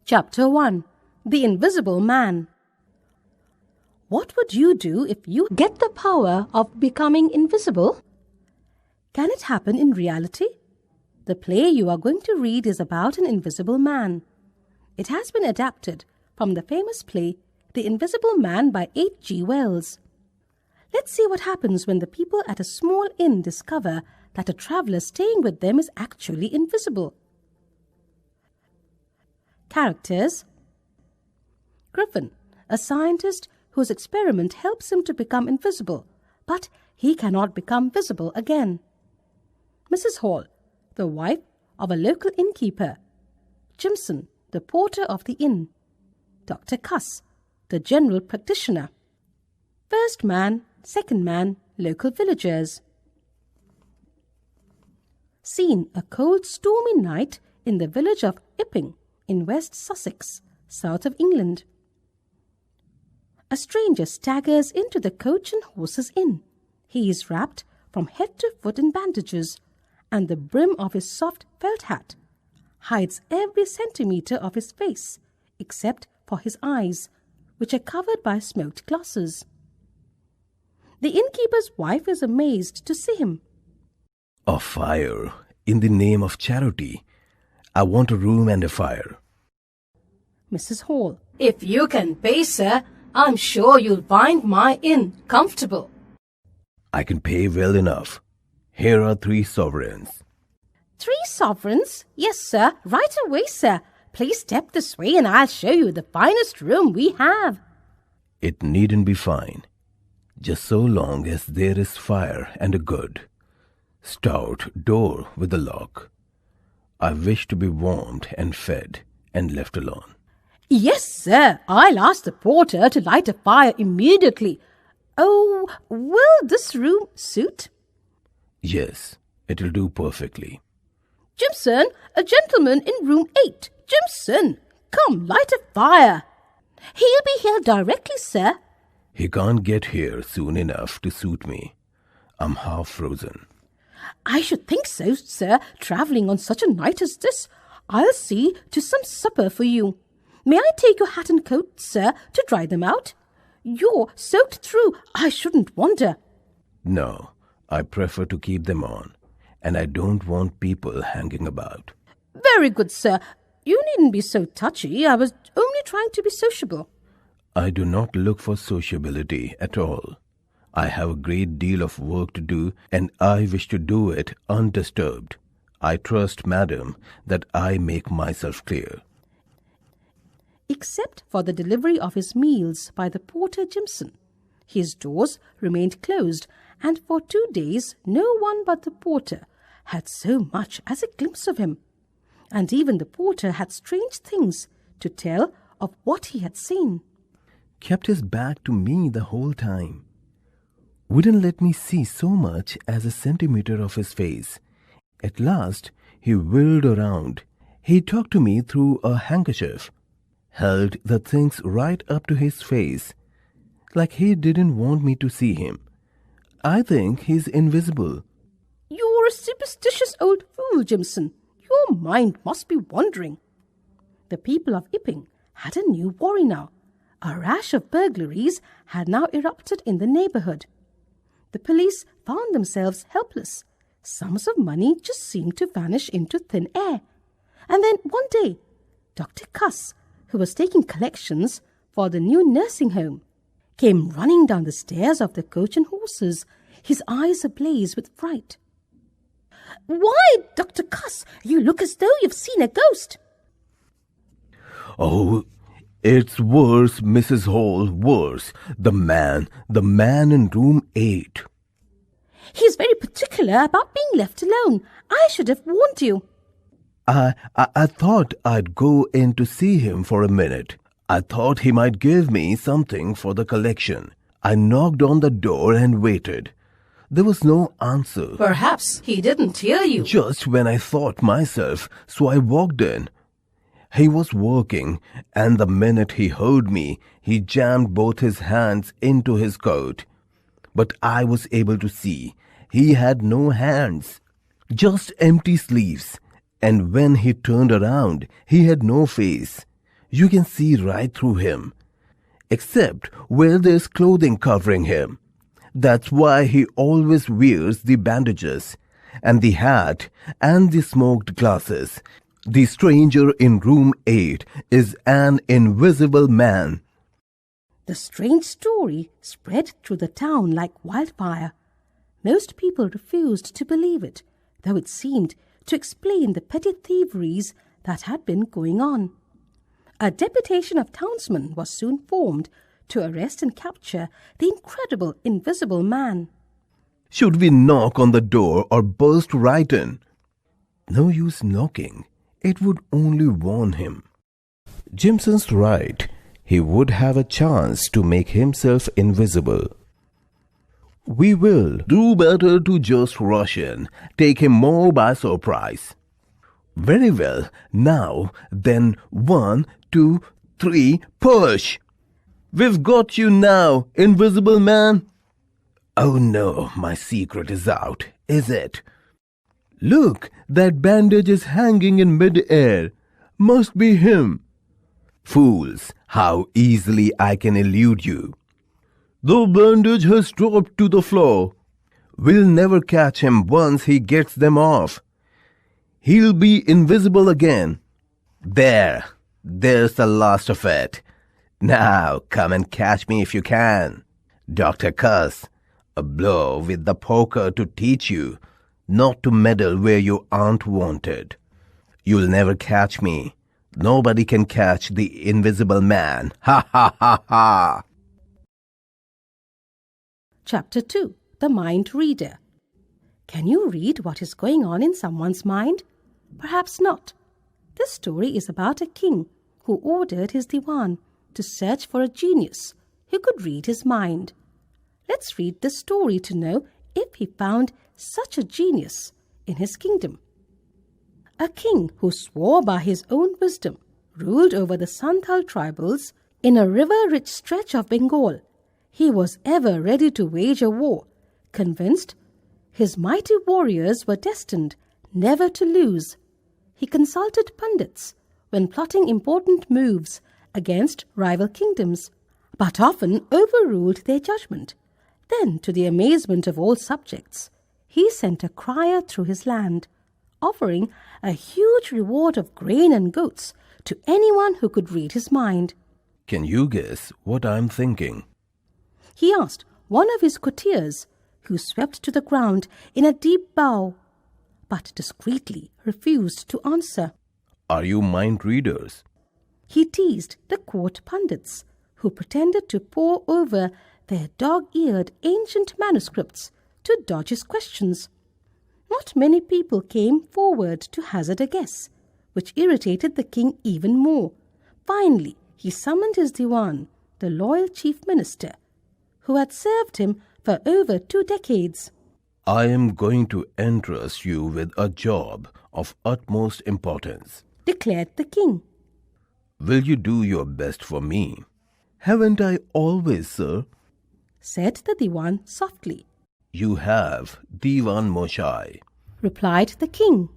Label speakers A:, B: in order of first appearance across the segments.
A: Chapter 1. The Invisible Man. What would you do if you get the power of becoming invisible? Can it happen in reality? The play you are going to read is about an invisible man. It has been adapted from the famous play The Invisible Man by H.G. Wells. Let's see what happens when the people at a small inn discover that a traveller staying with them is actually invisible. Characters: Griffin, a scientist whose experiment helps him to become invisible, but he cannot become visible again. Mrs. Hall, the wife of a local innkeeper. Jimson, the porter of the inn. Dr. Cuss, the general practitioner. First man, second man, local villagers. Scene: a cold, stormy night in the village of Epping, in West Sussex, south of England. A stranger staggers into the Coach and Horses Inn. He is wrapped from head to foot in bandages, and the brim of his soft felt hat hides every centimetre of his face, except for his eyes, which are covered by smoked glasses. The innkeeper's wife is amazed to see him.
B: A fire, in the name of charity. I want a room and a fire.
A: Mrs. Hall: If you can pay, sir, I'm sure you'll find my inn comfortable.
B: I can pay well enough. Here are 3 sovereigns.
A: 3 sovereigns? Yes, sir. Right away, sir. Please step this way and I'll show you the finest room we have.
B: It needn't be fine, just so long as there is fire and a good, stout door with a lock. I wish to be warmed and fed and left alone.
A: Yes, sir. I'll ask the porter to light a fire immediately. Oh, will this room suit?
B: Yes, it'll do perfectly.
A: Jimson, a gentleman in room 8. Jimson, come, light a fire. He'll be here directly, sir.
B: He can't get here soon enough to suit me. I'm half frozen.
A: I should think so, sir, travelling on such a night as this. I'll see to some supper for you. May I take your hat and coat, sir, to dry them out? You're soaked through, I shouldn't wonder.
B: No, I prefer to keep them on, and I don't want people hanging about.
A: Very good, sir. You needn't be so touchy. I was only trying to be sociable.
B: I do not look for sociability at all. I have a great deal of work to do, and I wish to do it undisturbed. I trust, madam, that I make myself clear.
A: Except for the delivery of his meals by the porter Jimson, his doors remained closed, and for 2 days no one but the porter had so much as a glimpse of him. And even the porter had strange things to tell of what he had seen.
B: Kept his back to me the whole time. Wouldn't let me see so much as a centimetre of his face. At last he whirled around. He talked to me through a handkerchief, held the things right up to his face, like he didn't want me to see him. I think he's invisible.
A: You're a superstitious old fool, Jimson. Your mind must be wandering. The people of Epping had a new worry now. A rash of burglaries had now erupted in the neighbourhood. The police found themselves helpless. Sums of money just seemed to vanish into thin air. And then one day, Dr. Cuss, who was taking collections for the new nursing home, came running down the stairs of the Coach and Horses, his eyes ablaze with fright. Why, Dr. Cuss, you look as though you've seen a ghost.
B: Oh, it's worse, Mrs. Hall, worse. The man in room 8.
A: He's very particular about being left alone. I should have warned you.
B: I thought I'd go in to see him for a minute. I thought he might give me something for the collection. I knocked on the door and waited. There was no answer.
A: Perhaps he didn't hear you.
B: Just when I thought myself, so I walked in. He was working, and the minute he heard me, he jammed both his hands into his coat. But I was able to see he had no hands, just empty sleeves. And when he turned around, he had no face, You can see right through him, except where there's clothing covering him. That's why he always wears the bandages, and the hat, and the smoked glasses. The stranger in room 8 is an invisible man.
A: The strange story spread through the town like wildfire. Most people refused to believe it, though it seemed to explain the petty thieveries that had been going on. A deputation of townsmen was soon formed to arrest and capture the incredible invisible man.
B: Should we knock on the door or burst right in? No use knocking. It would only warn him. Jimson's right. He would have a chance to make himself invisible. We will do better to just rush in, take him more by surprise. Very well. Now, then 1, 2, 3, push! We've got you now, invisible man. Oh no, my secret is out, is it? Look, that bandage is hanging in mid-air. Must be him. Fools, how easily I can elude you. The bandage has dropped to the floor. We'll never catch him once he gets them off. He'll be invisible again. There's the last of it. Now come and catch me if you can. Dr. Cuss, a blow with the poker to teach you not to meddle where you aren't wanted. You'll never catch me. Nobody can catch the invisible man. Ha ha ha ha!
A: Chapter 2. The Mind Reader. Can you read what is going on in someone's mind? Perhaps not. This story is about a king who ordered his diwan to search for a genius who could read his mind. Let's read the story to know if he found such a genius in his kingdom. A king who swore by his own wisdom ruled over the Santhal tribals in a river-rich stretch of Bengal. He was ever ready to wage a war, convinced his mighty warriors were destined never to lose. He consulted pundits when plotting important moves against rival kingdoms, but often overruled their judgment. Then, to the amazement of all subjects, he sent a crier through his land, offering a huge reward of grain and goats to anyone who could read his mind.
B: Can you guess what I'm thinking?
A: He asked one of his courtiers, who swept to the ground in a deep bow, but discreetly refused to answer.
B: Are you mind readers?
A: He teased the court pundits, who pretended to pore over their dog-eared ancient manuscripts to dodge his questions. Not many people came forward to hazard a guess, which irritated the king even more. Finally, he summoned his diwan, the loyal chief minister, who had served him for over 2 decades.
B: I am going to entrust you with a job of utmost importance,
A: declared the king.
B: Will you do your best for me? Haven't I always, sir?
A: Said the diwan softly.
B: You have, Diwan Moshai,
A: replied the king.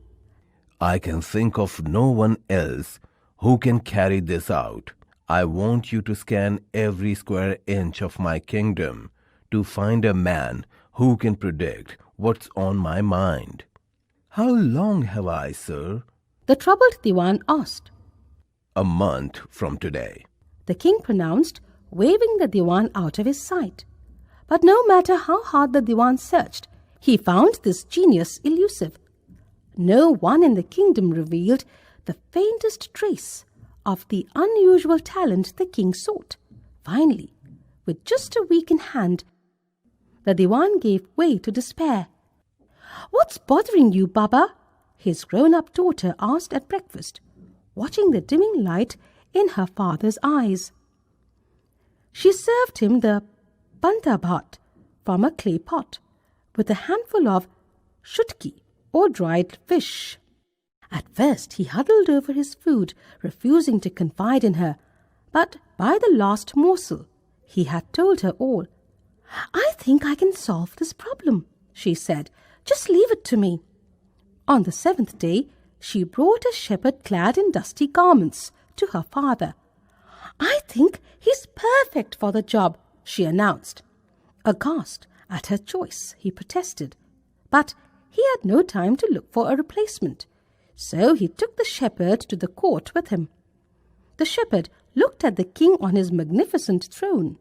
B: I can think of no one else who can carry this out. I want you to scan every square inch of my kingdom to find a man who can predict what's on my mind. How long have I, sir?
A: The troubled diwan asked.
B: A month from today,
A: the king pronounced, waving the diwan out of his sight. But no matter how hard the diwan searched, he found this genius elusive. No one in the kingdom revealed the faintest trace of the unusual talent the king sought. Finally, with just a week in hand, the diwan gave way to despair. "What's bothering you, Baba?" his grown-up daughter asked at breakfast, watching the dimming light in her father's eyes. She served him the banta bhat from a clay pot, with a handful of shutki, or dried fish. At first he huddled over his food, refusing to confide in her, but by the last morsel he had told her all. "I think I can solve this problem," she said. "Just leave it to me." On the 7th day she brought a shepherd clad in dusty garments to her father, "I think he's perfect for the job," she announced. Aghast at her choice, he protested, but he had no time to look for a replacement, so he took the shepherd to the court with him. The shepherd looked at the king on his magnificent throne,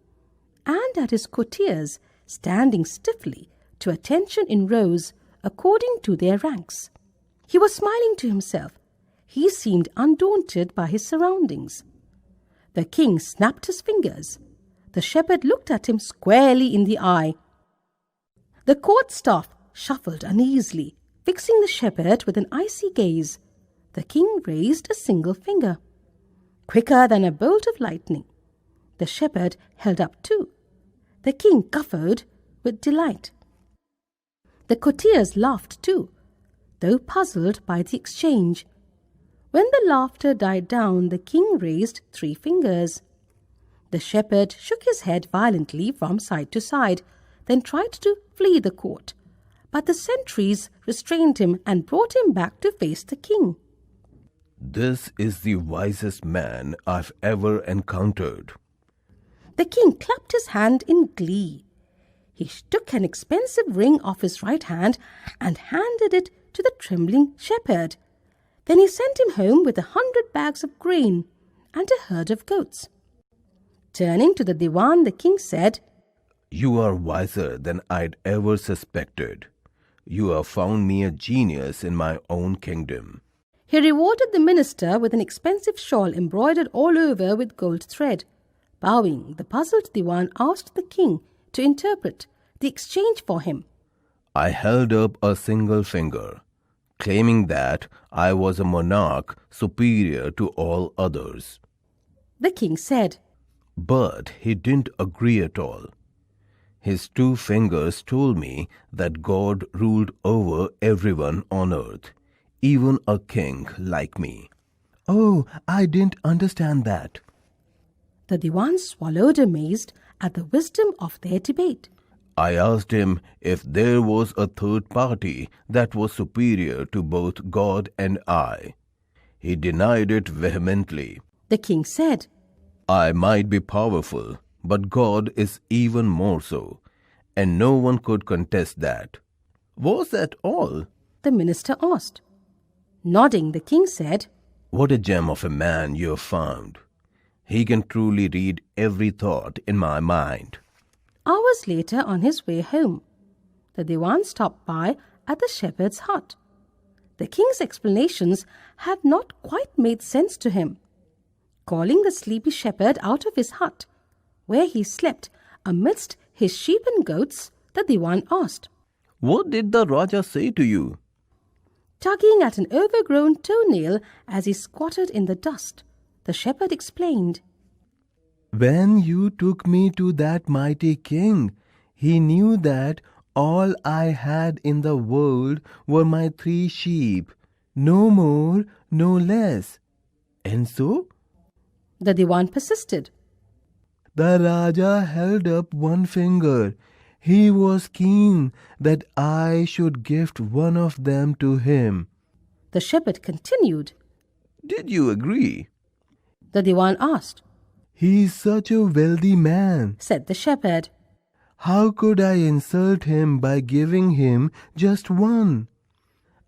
A: and at his courtiers standing stiffly to attention in rows according to their ranks. He was smiling to himself. He seemed undaunted by his surroundings. The king snapped his fingers. The shepherd looked at him squarely in the eye. The court staff shuffled uneasily, fixing the shepherd with an icy gaze. The king raised a single finger. Quicker than a bolt of lightning, the shepherd held up two. The king guffawed with delight. The courtiers laughed too, though puzzled by the exchange. When the laughter died down, the king raised 3 fingers. The shepherd shook his head violently from side to side, then tried to flee the court. But the sentries restrained him and brought him back to face the king.
B: "This is the wisest man I've ever encountered."
A: The king clapped his hand in glee. He took an expensive ring off his right hand and handed it to the trembling shepherd. Then he sent him home with 100 bags of grain and a herd of goats. Turning to the diwan, the king said,
B: "You are wiser than I'd ever suspected. You have found me a genius in my own kingdom."
A: He rewarded the minister with an expensive shawl embroidered all over with gold thread. Bowing, the puzzled diwan asked the king to interpret the exchange for him.
B: I held up a single finger, claiming that I was a monarch superior to all others.
A: The king said,
B: But he didn't agree at all. His 2 fingers told me that God ruled over everyone on earth, even a king like me. "Oh, I didn't understand that."
A: The diwan swallowed amazed at the wisdom of their debate.
B: I asked him if there was a third party that was superior to both God and I. He denied it vehemently.
A: The king said,
B: I might be powerful, but God is even more so, and no one could contest that. Was that all?
A: The minister asked. Nodding, the king said,
B: What a gem of a man you have found. He can truly read every thought in my mind.
A: Hours later, on his way home, the diwan stopped by at the shepherd's hut. The king's explanations had not quite made sense to him. Calling the sleepy shepherd out of his hut, where he slept amidst his sheep and goats, the diwan asked,
B: What did the Raja say to you?
A: Tugging at an overgrown toenail as he squatted in the dust, the shepherd explained,
B: When you took me to that mighty king, he knew that all I had in the world were my 3 sheep, no more, no less. And so?
A: The diwan persisted.
B: The Raja held up 1 finger. He was keen that I should gift one of them to him.
A: The shepherd continued.
B: Did you agree?
A: The diwan asked.
B: He is such a wealthy man,
A: said the shepherd.
B: How could I insult him by giving him just 1?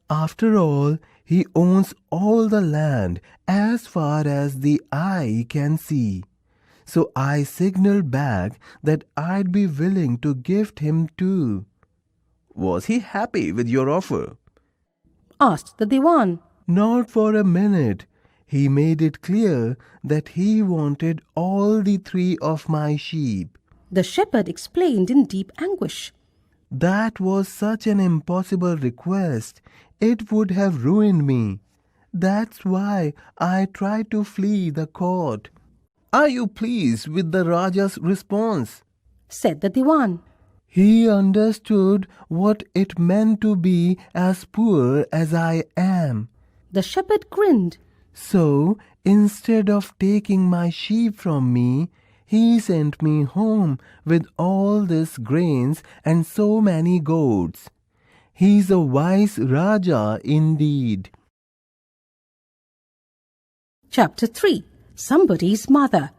B: After all, he owns all the land as far as the eye can see. So I signaled back that I'd be willing to gift him too. Was he happy with your offer?
A: Asked the diwan.
B: Not for a minute. He made it clear that he wanted all the 3 of my sheep.
A: The shepherd explained in deep anguish.
B: That was such an impossible request. It would have ruined me. That's why I tried to flee the court. Are you pleased with the Raja's response?
A: Said the diwan.
B: He understood what it meant to be as poor as I am.
A: The shepherd grinned.
B: So, instead of taking my sheep from me, he sent me home with all these grains and so many goats. He's a wise Raja indeed.
A: Chapter 3. Somebody's Mother.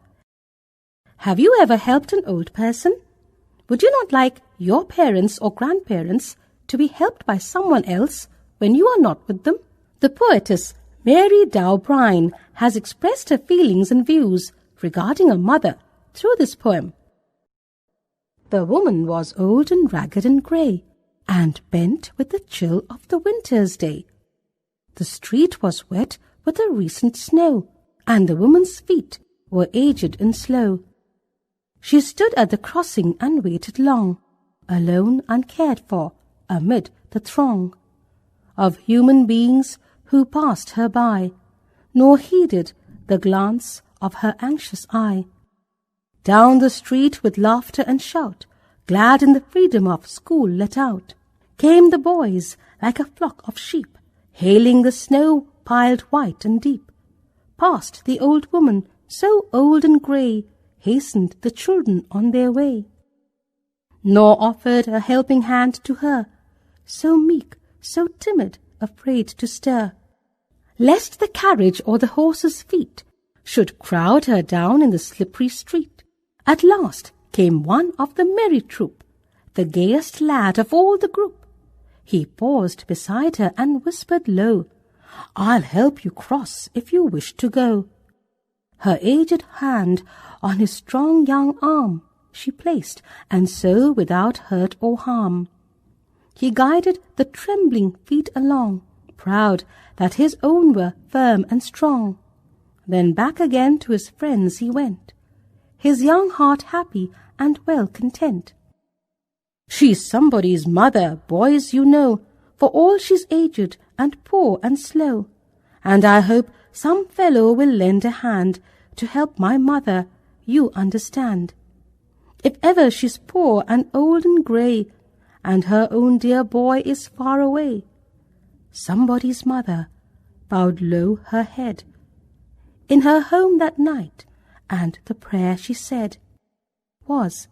A: Have you ever helped an old person? Would you not like your parents or grandparents to be helped by someone else when you are not with them? The poetess Mary Dow Brine has expressed her feelings and views regarding a mother through this poem. The woman was old and ragged and grey, and bent with the chill of the winter's day. The street was wet with the recent snow, and the woman's feet were aged and slow. She stood at the crossing and waited long, alone and cared for, amid the throng of human beings who passed her by, nor heeded the glance of her anxious eye. Down the street with laughter and shout, glad in the freedom of school let out, came the boys like a flock of sheep, hailing the snow piled white and deep. Past the old woman, so old and grey, hastened the children on their way, nor offered a helping hand to her, so meek, so timid, afraid to stir, lest the carriage or the horse's feet should crowd her down in the slippery street. At last came one of the merry troop, the gayest lad of all the group. He paused beside her and whispered low, "I'll help you cross if you wish to go." Her aged hand on his strong young arm she placed, and so without hurt or harm he guided the trembling feet along, proud that his own were firm and strong. Then back again to his friends he went, his young heart happy and well content. She's somebody's mother, boys, you know, for all she's aged and poor and slow, and I hope some fellow will lend a hand to help my mother, you understand. If ever she's poor and old and grey, and her own dear boy is far away. Somebody's mother bowed low her head in her home that night, and the prayer she said was,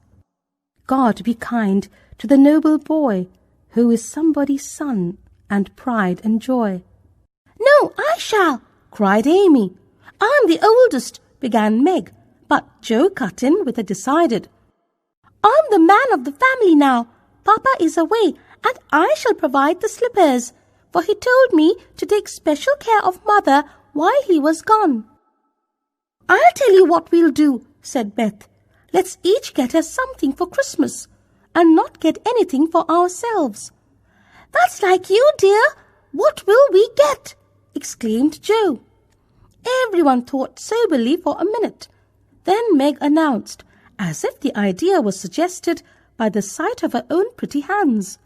A: "God be kind to the noble boy who is somebody's son and pride and joy." "No, I shall," cried Amy. "I'm the oldest," began Meg, but Joe cut in with a decided, "I'm the man of the family now. Papa is away, and I shall provide the slippers, for he told me to take special care of Mother while he was gone." "I'll tell you what we'll do," said Beth. "Let's each get her something for Christmas, and not get anything for ourselves." "That's like you, dear. What will we get?" exclaimed Joe. Everyone thought soberly for a minute. Then Meg announced, as if the idea was suggested by the sight of her own pretty hands,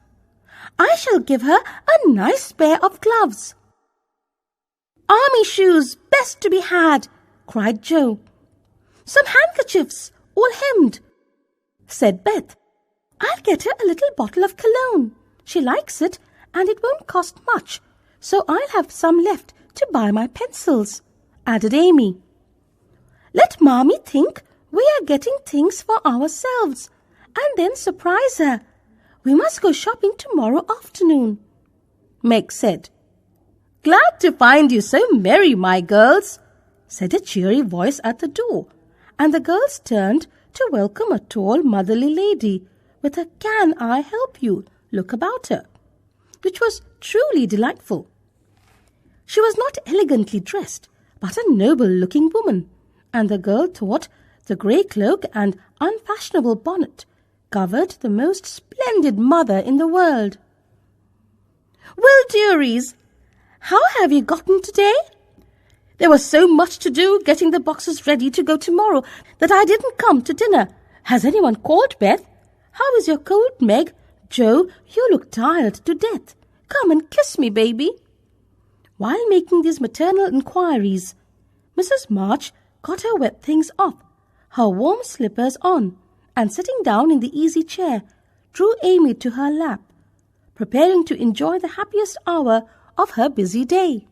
A: "I shall give her a nice pair of gloves." "Army shoes, best to be had," cried Joe. "Some handkerchiefs, all hemmed," said Beth. "I'll get her a little bottle of cologne. She likes it, and it won't cost much, so I'll have some left to buy my pencils," added Amy. "Let Mommy think we are getting things for ourselves, and then surprise her. We must go shopping tomorrow afternoon," Meg said. "Glad to find you so merry, my girls," said a cheery voice at the door, and the girls turned to welcome a tall motherly lady with a "Can I help you?" look about her, which was truly delightful. She was not elegantly dressed, but a noble-looking woman, and the girl thought the grey cloak and unfashionable bonnet covered the most splendid mother in the world. "Well, dearies, how have you gotten today? There was so much to do getting the boxes ready to go tomorrow that I didn't come to dinner. Has anyone called, Beth? How is your cold, Meg? Joe, you look tired to death. Come and kiss me, baby." While making these maternal inquiries, Mrs. March got her wet things off, her warm slippers on, and sitting down in the easy chair, drew Amy to her lap, preparing to enjoy the happiest hour of her busy day.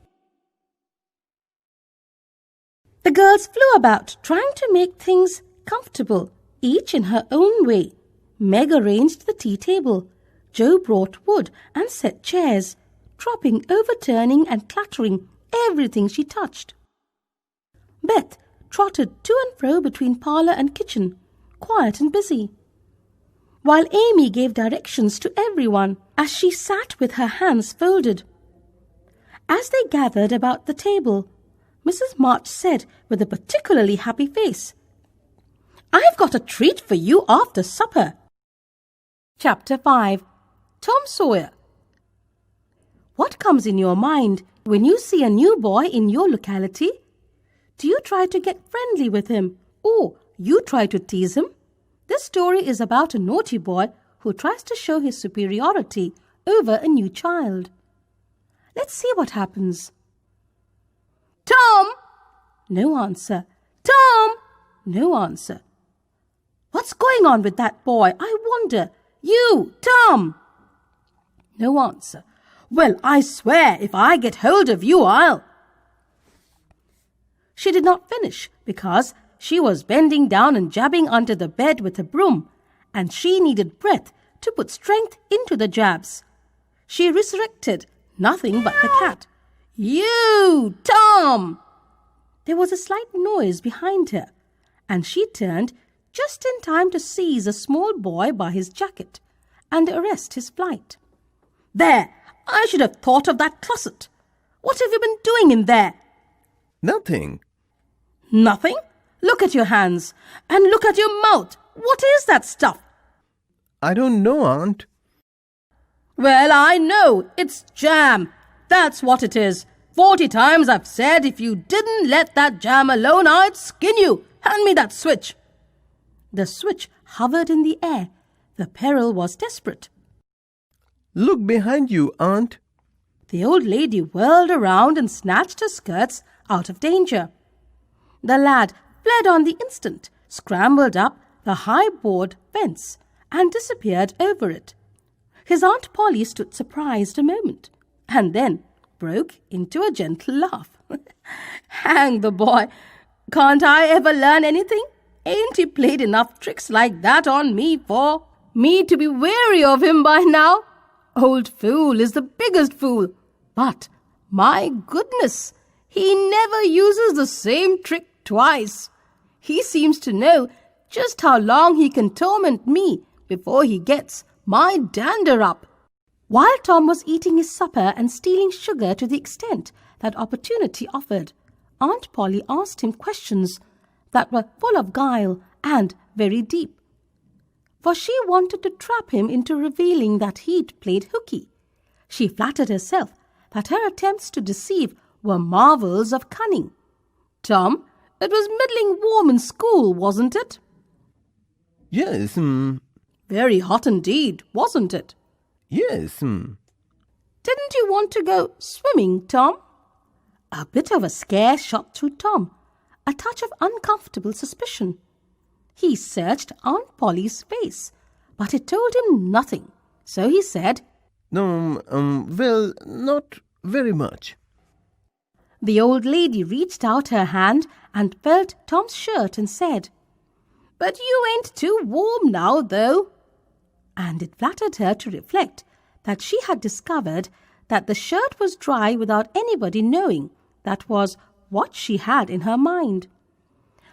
A: The girls flew about, trying to make things comfortable, each in her own way. Meg arranged the tea table. Joe brought wood and set chairs, dropping, overturning, and clattering everything she touched. Beth trotted to and fro between parlour and kitchen, quiet and busy, while Amy gave directions to everyone as she sat with her hands folded. As they gathered about the table, Mrs. March said with a particularly happy face, "I've got a treat for you after supper." Chapter 5. Tom Sawyer. What comes in your mind when you see a new boy in your locality? Do you try to get friendly with him, or you try to tease him? This story is about a naughty boy who tries to show his superiority over a new child. Let's see what happens. "Tom!" No answer. "Tom!" No answer. "What's going on with that boy, I wonder? You, Tom!" No answer. "Well, I swear, if I get hold of you, I'll—" She did not finish because she was bending down and jabbing under the bed with a broom, and she needed breath to put strength into the jabs. She resurrected nothing but the cat. "You, Tom!" There was a slight noise behind her, and she turned just in time to seize a small boy by his jacket and arrest his flight. "There! I should have thought of that closet. What have you been doing in there?"
B: Nothing.
A: "Nothing? Look at your hands, and look at your mouth. What is that stuff?"
B: I don't know, Aunt.
A: "Well, I know. It's jam. That's what it is. 40 times I've said if you didn't let that jam alone, I'd skin you. Hand me that switch." The switch hovered in the air. The peril was desperate.
B: Look behind you, Aunt.
A: The old lady whirled around and snatched her skirts out of danger. The lad fled on the instant, scrambled up the high board fence, and disappeared over it. His Aunt Polly stood surprised a moment, and then broke into a gentle laugh. "Hang the boy! Can't I ever learn anything? Ain't he played enough tricks like that on me for me to be weary of him by now? Old fool is the biggest fool. But, my goodness, he never uses the same trick twice. He seems to know just how long he can torment me before he gets my dander up." While Tom was eating his supper and stealing sugar to the extent that opportunity offered, Aunt Polly asked him questions that were full of guile and very deep, for she wanted to trap him into revealing that he'd played hooky. She flattered herself that her attempts to deceive were marvels of cunning. "Tom, it was middling warm in school, wasn't it?"
B: Yes,
A: "Very hot indeed, wasn't it?"
B: Yes,
A: "Didn't you want to go swimming, Tom?" A bit of a scare shot through Tom, a touch of uncomfortable suspicion. He searched Aunt Polly's face, but it told him nothing. So he said,
B: No, well, not very much.
A: The old lady reached out her hand and felt Tom's shirt and said, "But you ain't too warm now, though." And it flattered her to reflect that she had discovered that the shirt was dry without anybody knowing that was what she had in her mind.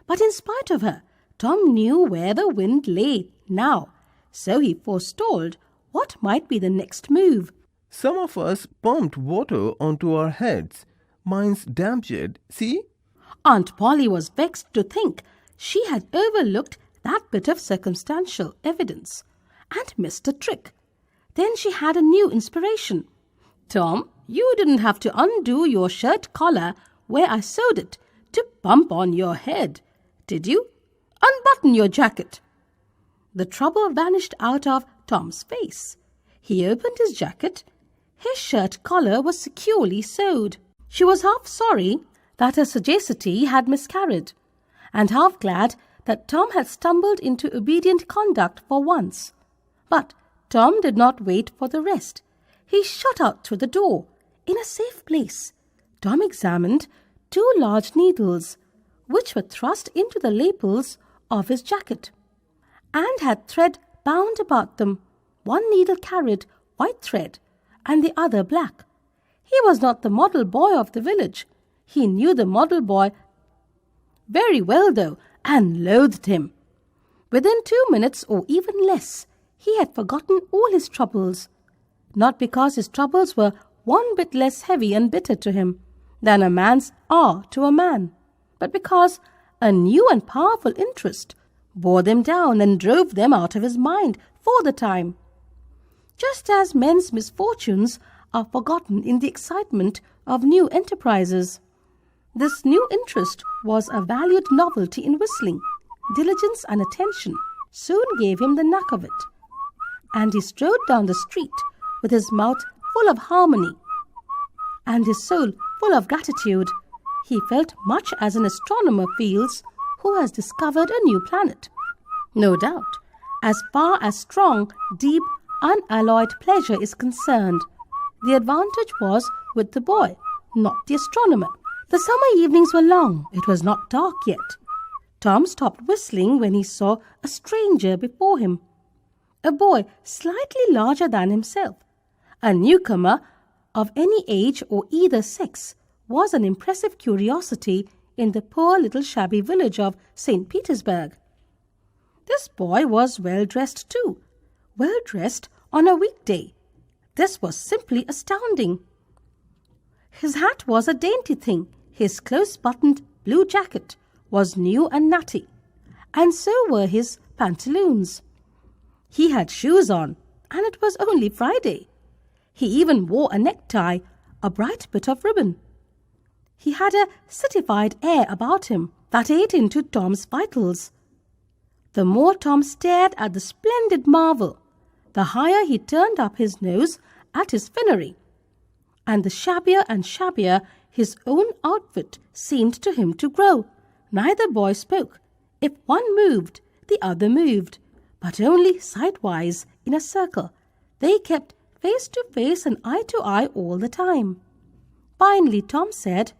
A: But in spite of her, Tom knew where the wind lay now, so he forestalled what might be the next move.
B: Some of us pumped water onto our heads. Mine's damp yet, see?
A: Aunt Polly was vexed to think she had overlooked that bit of circumstantial evidence and missed a trick. Then she had a new inspiration. "Tom, you didn't have to undo your shirt collar where I sewed it to pump on your head, did you? Unbutton your jacket." The trouble vanished out of Tom's face. He opened his jacket. His shirt collar was securely sewed. She was half sorry that her sagacity had miscarried, and half glad that Tom had stumbled into obedient conduct for once. But Tom did not wait for the rest. He shot out through the door. In a safe place, Tom examined 2 large needles, which were thrust into the lapels of his jacket, and had thread bound about them. One needle carried white thread, and the other black. He was not the model boy of the village. He knew the model boy very well though, and loathed him. Within 2 minutes or even less, he had forgotten all his troubles. Not because his troubles were one bit less heavy and bitter to him than a man's are to a man, but because a new and powerful interest bore them down and drove them out of his mind for the time. Just as men's misfortunes are forgotten in the excitement of new enterprises. This new interest was a valued novelty in whistling. Diligence and attention soon gave him the knack of it, and he strode down the street with his mouth full of harmony and his soul full of gratitude. He felt much as an astronomer feels who has discovered a new planet. No doubt, as far as strong, deep, unalloyed pleasure is concerned, the advantage was with the boy, not the astronomer. The summer evenings were long. It was not dark yet. Tom stopped whistling when he saw a stranger before him. A boy slightly larger than himself. A newcomer of any age or either sex was an impressive curiosity in the poor little shabby village of St. Petersburg. This boy was well-dressed too. Well-dressed on a weekday. This was simply astounding. His hat was a dainty thing. His close-buttoned blue jacket was new and natty, and so were his pantaloons. He had shoes on, and it was only Friday. He even wore a necktie, a bright bit of ribbon. He had a citified air about him that ate into Tom's vitals. The more Tom stared at the splendid marvel, the higher he turned up his nose at his finery, and the shabbier and shabbier his own outfit seemed to him to grow. Neither boy spoke. If one moved, the other moved, but only sidewise in a circle. They kept face to face and eye to eye all the time. Finally, Tom said,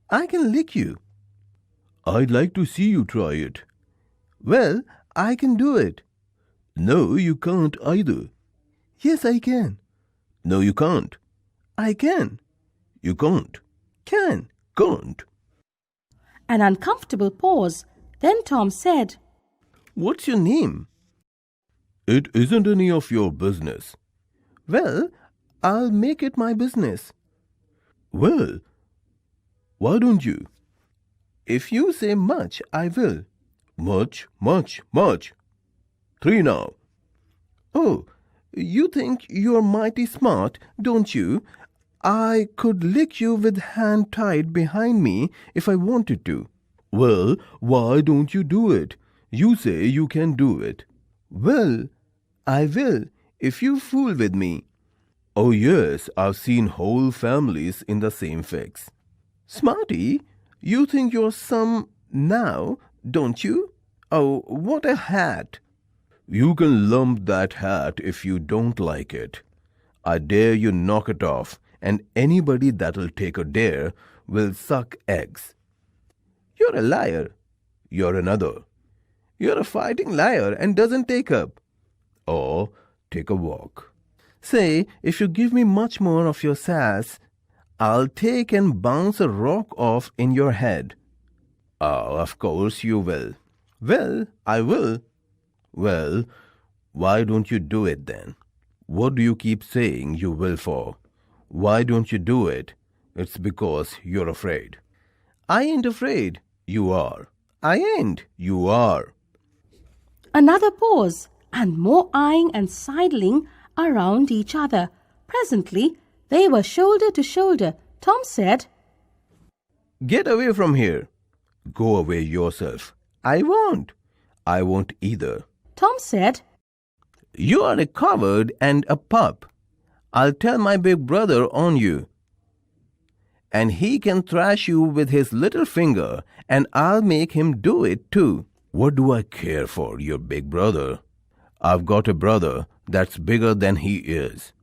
B: "I can lick you." "I'd like to see you try it." "Well, I can do it." "No, you can't either." "Yes, I can." "No, you can't." "I can." "You can't." "Can." "Can't."
A: An uncomfortable pause. Then Tom said,
B: "What's your name?" "It isn't any of your business." "Well, I'll make it my business." "Well, why don't you?" "If you say much, I will." "Much, much, much. 3 now." "Oh, you think you're mighty smart, don't you? I could lick you with hand tied behind me if I wanted to." "Well, why don't you do it? You say you can do it." "Well, I will, if you fool with me." "Oh yes, I've seen whole families in the same fix." "Smarty, you think you're some now, don't you? Oh, what a hat." "You can lump that hat if you don't like it. I dare you knock it off, and anybody that'll take a dare will suck eggs." "You're a liar." "You're another." "You're a fighting liar and doesn't take up." "Or take a walk." "Say, if you give me much more of your sass, I'll take and bounce a rock off in your head." "Oh, of course you will." "Well, I will." "Well, why don't you do it then? What do you keep saying you will for? Why don't you do it?" "It's because you're afraid." "I ain't afraid." "You are." "I ain't." "You are."
A: Another pause, and more eyeing and sidling around each other. Presently, they were shoulder to shoulder. Tom said,
B: "Get away from here." "Go away yourself." "I won't." "I won't either."
A: Tom said,
B: "You are a coward and a pup. I'll tell my big brother on you, and he can thrash you with his little finger, and I'll make him do it too." "What do I care for your big brother? I've got a brother that's bigger than he is,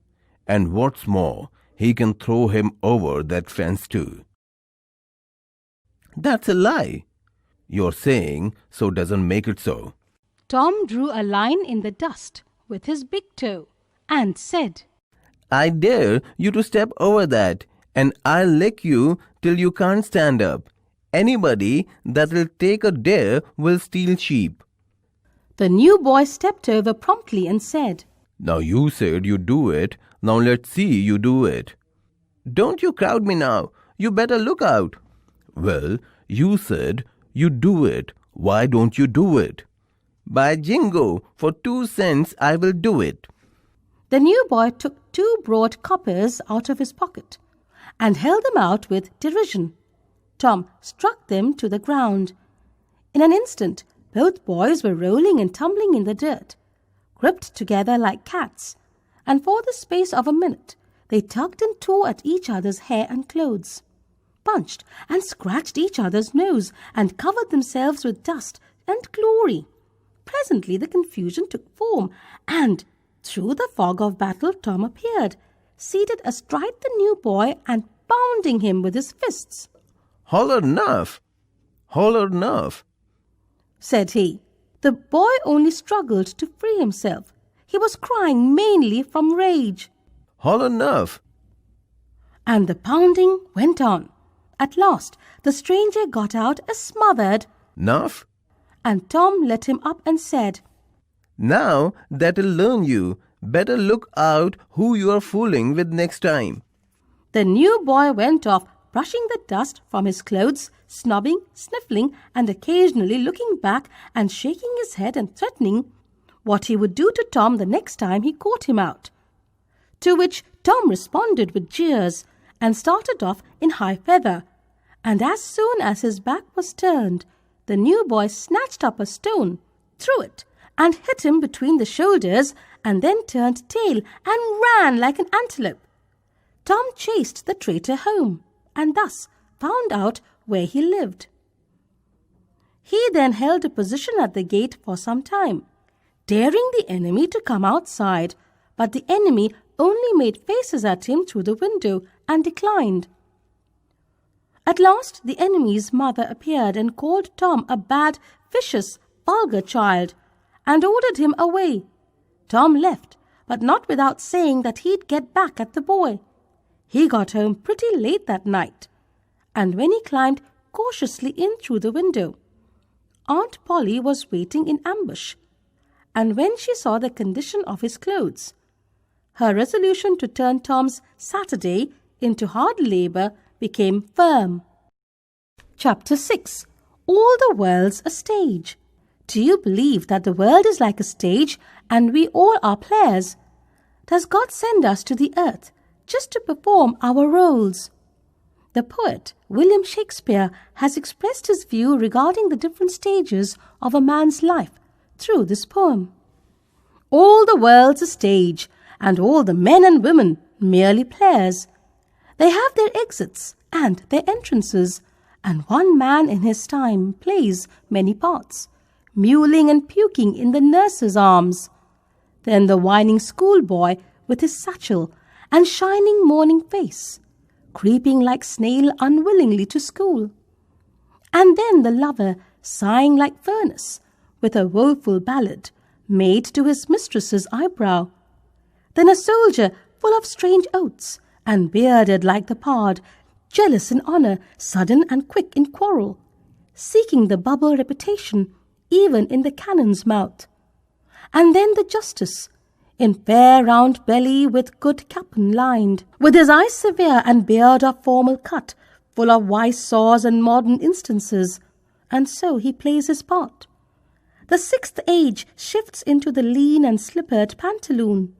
B: and what's more, he can throw him over that fence too." "That's a lie." "Your saying so doesn't make it so."
A: Tom drew a line in the dust with his big toe and said,
B: "I dare you to step over that, and I'll lick you till you can't stand up. Anybody that'll take a dare will steal sheep.
A: The new boy stepped over promptly and said,
B: Now you said you do it. Now let's see you do it. Don't you crowd me now. You better look out. Well, you said you do it. Why don't you do it? By jingo, for 2 cents I will do it.
A: The new boy took 2 broad coppers out of his pocket and held them out with derision. Tom struck them to the ground. In an instant, both boys were rolling and tumbling in the dirt, gripped together like cats, and for the space of a minute they tugged and tore at each other's hair and clothes, punched and scratched each other's nose, and covered themselves with dust and glory. Presently the confusion took form, and through the fog of battle Tom appeared, seated astride the new boy and pounding him with his fists.
B: Holler enough,
A: said he. The boy only struggled to free himself. He was crying mainly from rage.
B: Holler enough.
A: And the pounding went on. At last the stranger got out a smothered
B: Nuff.
A: And Tom let him up and said,
B: Now that'll learn you. Better look out who you are fooling with next time.
A: The new boy went off, brushing the dust from his clothes, snubbing, sniffling, and occasionally looking back and shaking his head and threatening what he would do to Tom the next time he caught him out. To which Tom responded with jeers and started off in high feather. And as soon as his back was turned, the new boy snatched up a stone, threw it, and hit him between the shoulders, and then turned tail and ran like an antelope. Tom chased the traitor home, and thus found out where he lived. He then held a position at the gate for some time, daring the enemy to come outside, but the enemy only made faces at him through the window and declined. At last the enemy's mother appeared and called Tom a bad, vicious, vulgar child, and ordered him away. Tom left, but not without saying that he'd get back at the boy. He got home pretty late that night, and when he climbed cautiously in through the window, Aunt Polly was waiting in ambush, and when she saw the condition of his clothes, her resolution to turn Tom's Saturday into hard labor became firm. Chapter 6. All the world's a stage. Do you believe that the world is like a stage and we all are players? Does God send us to the earth just to perform our roles? The poet William Shakespeare has expressed his view regarding the different stages of a man's life through this poem. All the world's a stage, and all the men and women merely players. They have their exits and their entrances, and one man in his time plays many parts, mewling and puking in the nurse's arms. Then the whining schoolboy with his satchel and shining morning face, creeping like snail unwillingly to school. And then the lover sighing like furnace, with a woeful ballad made to his mistress's eyebrow. Then a soldier full of strange oaths, and bearded like the pard, jealous in honour, sudden and quick in quarrel, seeking the bubble reputation even in the cannon's mouth. And then the justice, in fair round belly with good capon lined, with his eyes severe and beard of formal cut, full of wise saws and modern instances, and so he plays his part. The sixth age shifts into the lean and slippered pantaloon,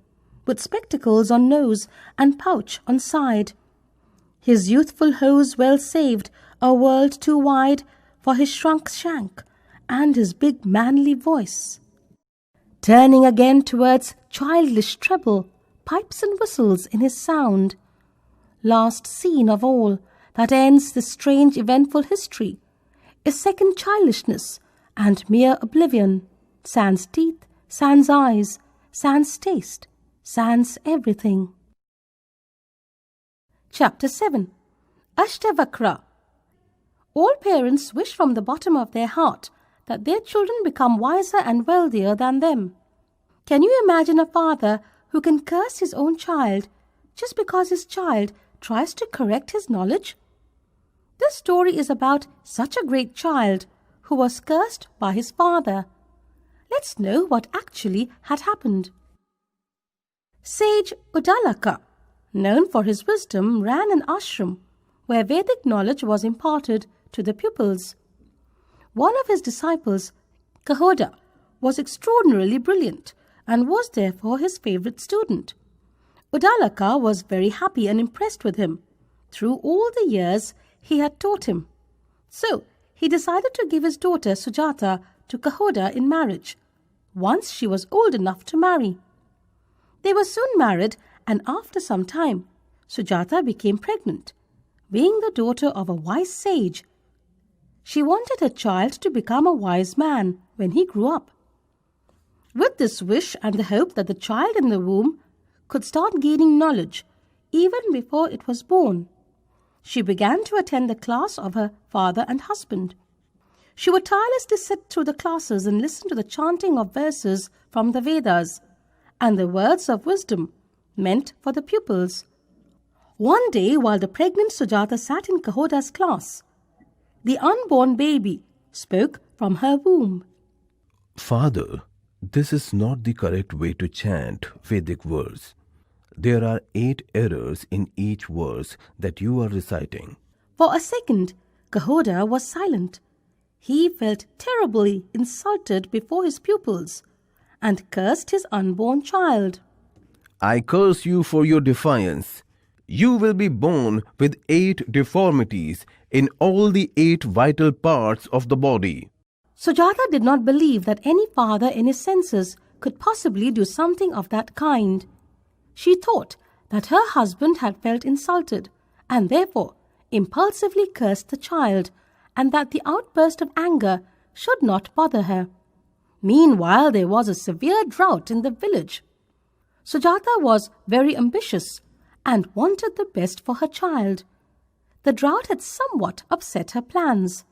A: with spectacles on nose and pouch on side. His youthful hose well saved, a world too wide for his shrunk shank and his big manly voice. Turning again towards childish treble, pipes and whistles in his sound. Last scene of all that ends this strange eventful history is second childishness and mere oblivion, sans teeth, sans eyes, sans taste, sans everything. Chapter 7. Ashtavakra. All parents wish from the bottom of their heart that their children become wiser and wealthier than them. Can you imagine a father who can curse his own child just because his child tries to correct his knowledge? This this story is about such a great child who was cursed by his father. Let's know what actually had happened. Sage Udalaka, known for his wisdom, ran an ashram where Vedic knowledge was imparted to the pupils. One of his disciples, Kahoda, was extraordinarily brilliant and was therefore his favorite student. Udalaka was very happy and impressed with him through all the years he had taught him. So he decided to give his daughter Sujata to Kahoda in marriage, once she was old enough to marry. They were soon married, and after some time, Sujata became pregnant, being the daughter of a wise sage. She wanted her child to become a wise man when he grew up. With this wish and the hope that the child in the womb could start gaining knowledge even before it was born, she began to attend the class of her father and husband. She would tirelessly sit through the classes and listen to the chanting of verses from the Vedas and the words of wisdom meant for the pupils. One day, while the pregnant Sujata sat in Kahoda's class, the unborn baby spoke from her womb.
B: Father, this is not the correct way to chant Vedic verse. There are 8 errors in each verse that you are reciting.
A: For a second, Kahoda was silent. He felt terribly insulted before his pupils and cursed his unborn child.
B: I curse you for your defiance. You will be born with 8 deformities in all the 8 vital parts of the body.
A: Sujata did not believe that any father in his senses could possibly do something of that kind. She thought that her husband had felt insulted and therefore impulsively cursed the child, and that the outburst of anger should not bother her. Meanwhile, there was a severe drought in the village. Sujata was very ambitious and wanted the best for her child. The drought had somewhat upset her plans.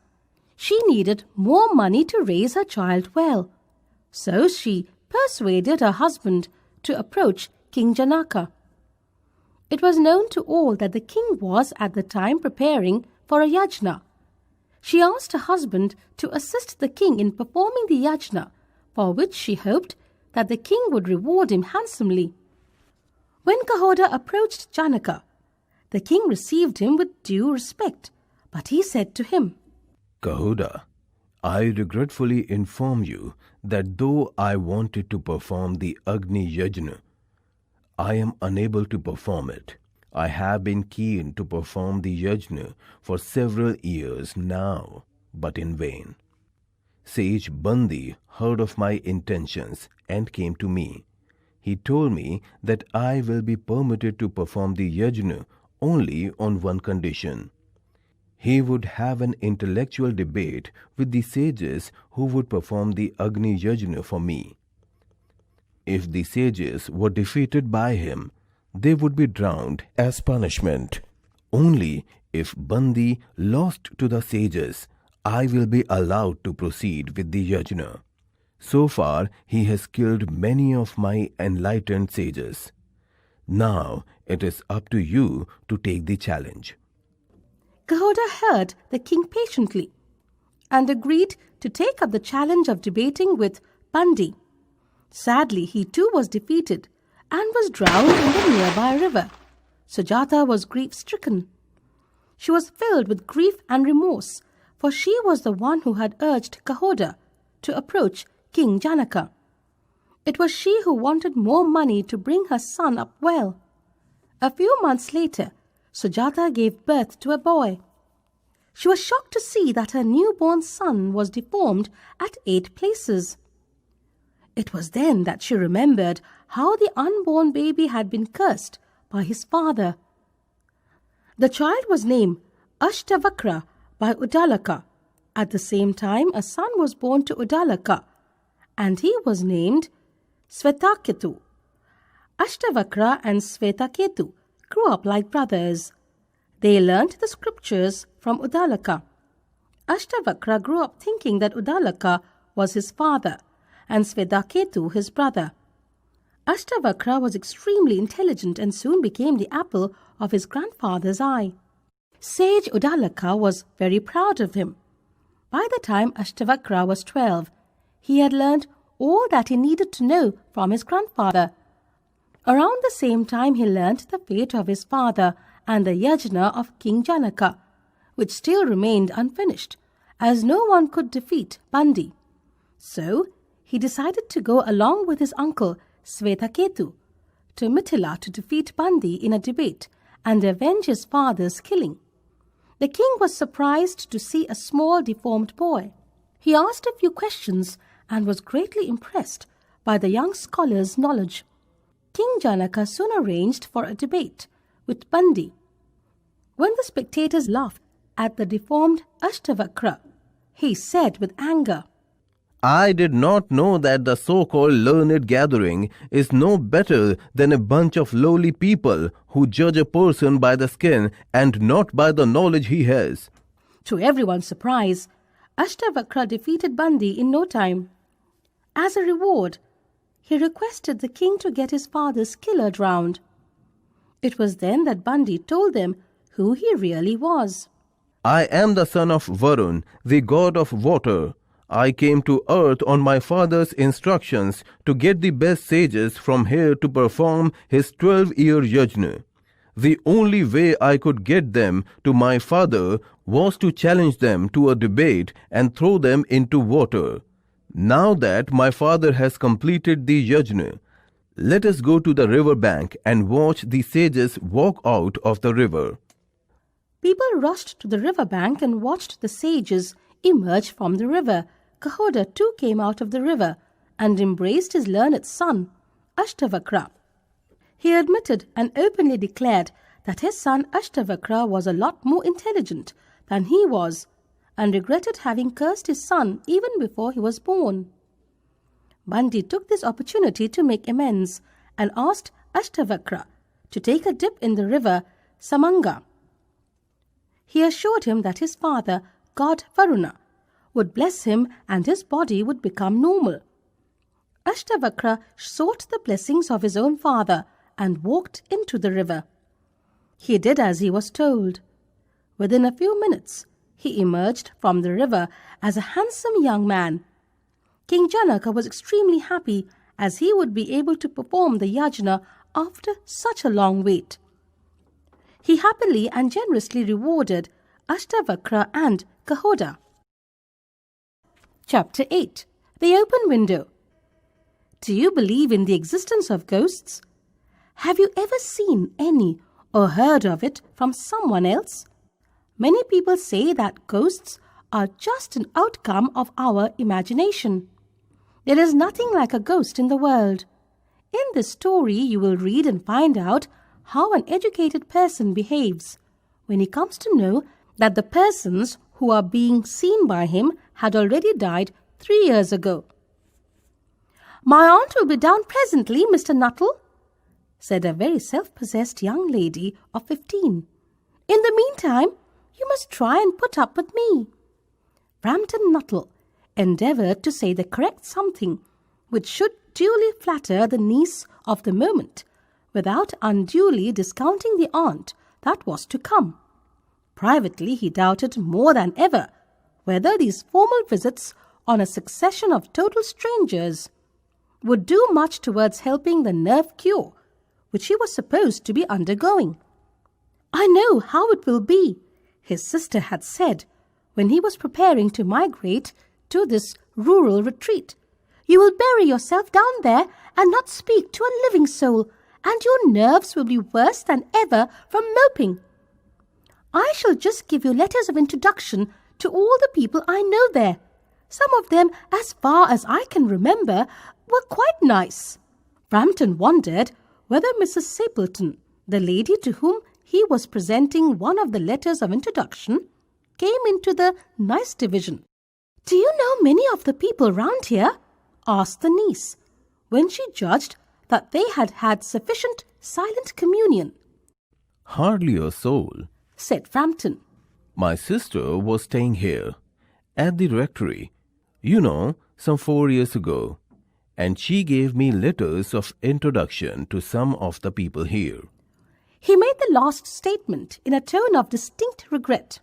A: She needed more money to raise her child well. So she persuaded her husband to approach King Janaka. It was known to all that the king was at the time preparing for a yajna. She asked her husband to assist the king in performing the yajna, for which she hoped that the king would reward him handsomely. When Kahoda approached Janaka, the king received him with due respect, but he said to him,
B: Kahoda, I regretfully inform you that though I wanted to perform the Agni Yajna, I am unable to perform it. I have been keen to perform the yajna for several years now, but in vain. Sage Bandi heard of my intentions and came to me. He told me that I will be permitted to perform the yajna only on one condition. He would have an intellectual debate with the sages who would perform the Agni Yajna for me. If the sages were defeated by him, they would be drowned as punishment. Only if Bandi lost to the sages, I will be allowed to proceed with the yajna. So far, he has killed many of my enlightened sages. Now it is up to you to take the challenge.
A: Kahoda heard the king patiently and agreed to take up the challenge of debating with Bandi. Sadly, he too was defeated and was drowned in the nearby river. Sujata was grief-stricken. She was filled with grief and remorse, for she was the one who had urged Kahoda to approach King Janaka. It was she who wanted more money to bring her son up well. A few months later, Sujata gave birth to a boy. She was shocked to see that her newborn son was deformed at 8 places. It was then that she remembered how the unborn baby had been cursed by his father. The child was named Ashtavakra by Udalaka. At the same time, a son was born to Udalaka, and he was named Svetaketu. Ashtavakra and Svetaketu grew up like brothers. They learnt the scriptures from Udalaka. Ashtavakra grew up thinking that Udalaka was his father and Svetaketu his brother. Ashtavakra was extremely intelligent and soon became the apple of his grandfather's eye. Sage Udalaka was very proud of him. By the time Ashtavakra was 12, he had learned all that he needed to know from his grandfather. Around the same time he learnt the fate of his father and the yajna of King Janaka, which still remained unfinished, as no one could defeat Bandi. So he decided to go along with his uncle Svetaketu to Mithila to defeat Bandi in a debate and avenge his father's killing. The king was surprised to see a small deformed boy. He asked a few questions and was greatly impressed by the young scholar's knowledge. King Janaka soon arranged for a debate with Bandi. When the spectators laughed at the deformed Ashtavakra, he said with anger,
B: I did not know that the so-called learned gathering is no better than a bunch of lowly people who judge a person by the skin and not by the knowledge he has.
A: To everyone's surprise, Ashtavakra defeated Bandi in no time. As a reward, he requested the king to get his father's killer drowned. It was then that Bandi told them who he really was.
B: I am the son of Varun, the god of water. I came to earth on my father's instructions to get the best sages from here to perform his 12-year yajna. The only way I could get them to my father was to challenge them to a debate and throw them into water. Now that my father has completed the yajna, let us go to the river bank and watch the sages walk out of the river.
A: People rushed to the river bank and watched the sages emerge from the river. Kahoda too came out of the river and embraced his learned son, Ashtavakra. He admitted and openly declared that his son Ashtavakra was a lot more intelligent than he was, and regretted having cursed his son even before he was born. Bandi took this opportunity to make amends and asked Ashtavakra to take a dip in the river Samanga. He assured him that his father, god Varuna, would bless him and his body would become normal. Ashtavakra sought the blessings of his own father and walked into the river. He did as he was told. Within a few minutes, he emerged from the river as a handsome young man. King Janaka was extremely happy as he would be able to perform the yajna after such a long wait. He happily and generously rewarded Ashtavakra and Kahoda. Chapter 8. The Open Window. Do you believe in the existence of ghosts? Have you ever seen any or heard of it from someone else? Many people say that ghosts are just an outcome of our imagination. There is nothing like a ghost in the world. In this story, you will read and find out how an educated person behaves when he comes to know that the persons who are being seen by him had already died 3 years ago. My aunt will be down presently, Mr. Nuttall, said a very self-possessed young lady of 15. In the meantime, you must try and put up with me. Frampton Nuttall endeavoured to say the correct something which should duly flatter the niece of the moment, without unduly discounting the aunt that was to come. Privately, he doubted more than ever whether these formal visits on a succession of total strangers would do much towards helping the nerve cure which he was supposed to be undergoing. I know how it will be, his sister had said when he was preparing to migrate to this rural retreat. You will bury yourself down there and not speak to a living soul, and your nerves will be worse than ever from moping. I shall just give you letters of introduction to all the people I know there. Some of them, as far as I can remember, were quite nice. Frampton wondered whether Mrs. Stapleton, the lady to whom he was presenting one of the letters of introduction, came into the nice division. Do you know many of the people round here? Asked the niece, when she judged that they had had sufficient silent communion.
B: Hardly a soul,
A: said Frampton.
B: My sister was staying here, at the rectory, some 4 years ago, and she gave me letters of introduction to some of the people here.
A: He made the last statement in a tone of distinct regret.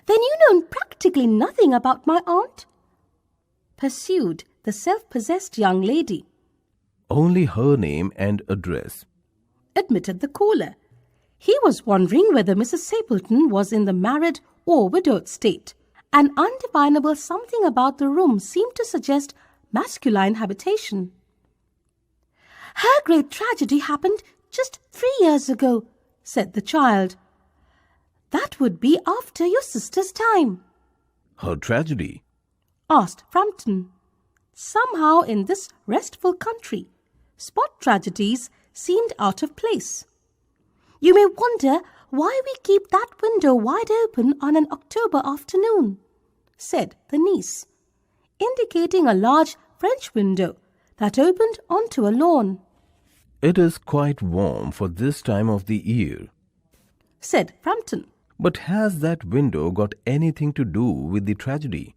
A: "Then you know practically nothing about my aunt?" pursued the self-possessed young lady.
B: "Only her name and address,"
A: admitted the caller. He was wondering whether Mrs. Stapleton was in the married or widowed state. An undefinable something about the room seemed to suggest masculine habitation. "Her great tragedy happened just 3 years ago," said the child. "That would be after your sister's time."
B: "Her tragedy?"
A: asked Frampton. Somehow in this restful country, spot tragedies seemed out of place. "You may wonder why we keep that window wide open on an October afternoon," said the niece, indicating a large French window that opened onto a lawn.
B: "It is quite warm for this time of the year,"
A: said Frampton.
B: "But has that window got anything to do with the tragedy?"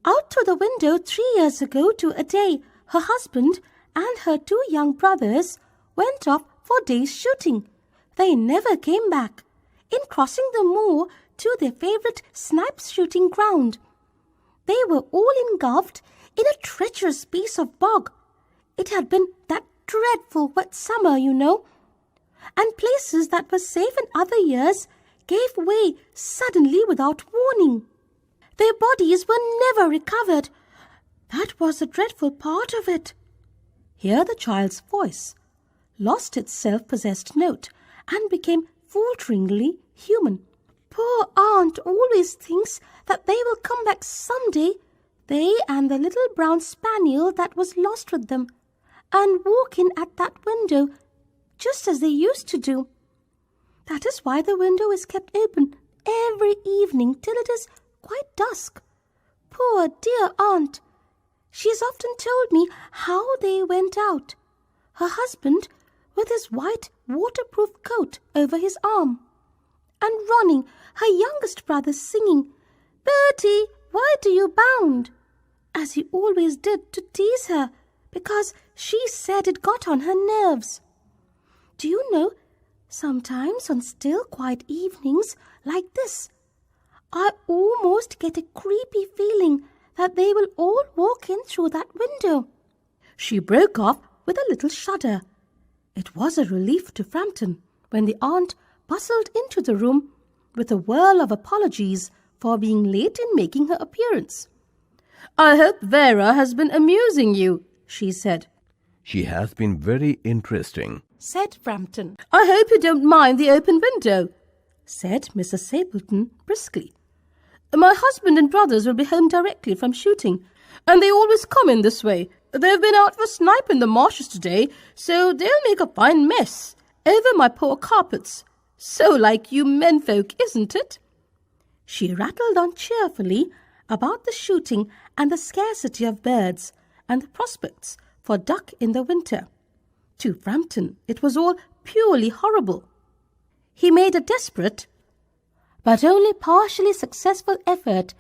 A: Out through the window 3 years ago to a day, her husband and her 2 young brothers went off for days shooting. They never came back, in crossing the moor to their favourite snipes shooting ground. They were all engulfed in a treacherous piece of bog. It had been that dreadful wet summer, you know, and places that were safe in other years gave way suddenly without warning. Their bodies were never recovered. That was the dreadful part of it." Here the child's voice lost its self-possessed note and became falteringly human. "Poor aunt always thinks that they will come back someday, they and the little brown spaniel that was lost with them, and walk in at that window just as they used to do. That is why the window is kept open every evening till it is quite dusk. Poor dear aunt! She has often told me how they went out, her husband with his white waterproof coat over his arm, and Ronnie, her youngest brother, singing, 'Bertie, why do you bound?' as he always did to tease her, because she said it got on her nerves. Do you know, sometimes on still, quiet evenings like this, I almost get a creepy feeling that they will all walk in through that window." She broke off with a little shudder. It was a relief to Frampton when the aunt bustled into the room with a whirl of apologies for being late in making her appearance. "I hope Vera has been amusing you," she said.
B: "She has been very interesting,"
A: said Frampton. "I hope you don't mind the open window," said Mrs. Stapleton briskly. "My husband and brothers will be home directly from shooting, and they always come in this way. They've been out for snipe in the marshes today, so they'll make a fine mess over my poor carpets. So like you menfolk, isn't it?" She rattled on cheerfully about the shooting and the scarcity of birds and the prospects for duck in the winter. To Frampton, it was all purely horrible. He made a desperate, but only partially successful effort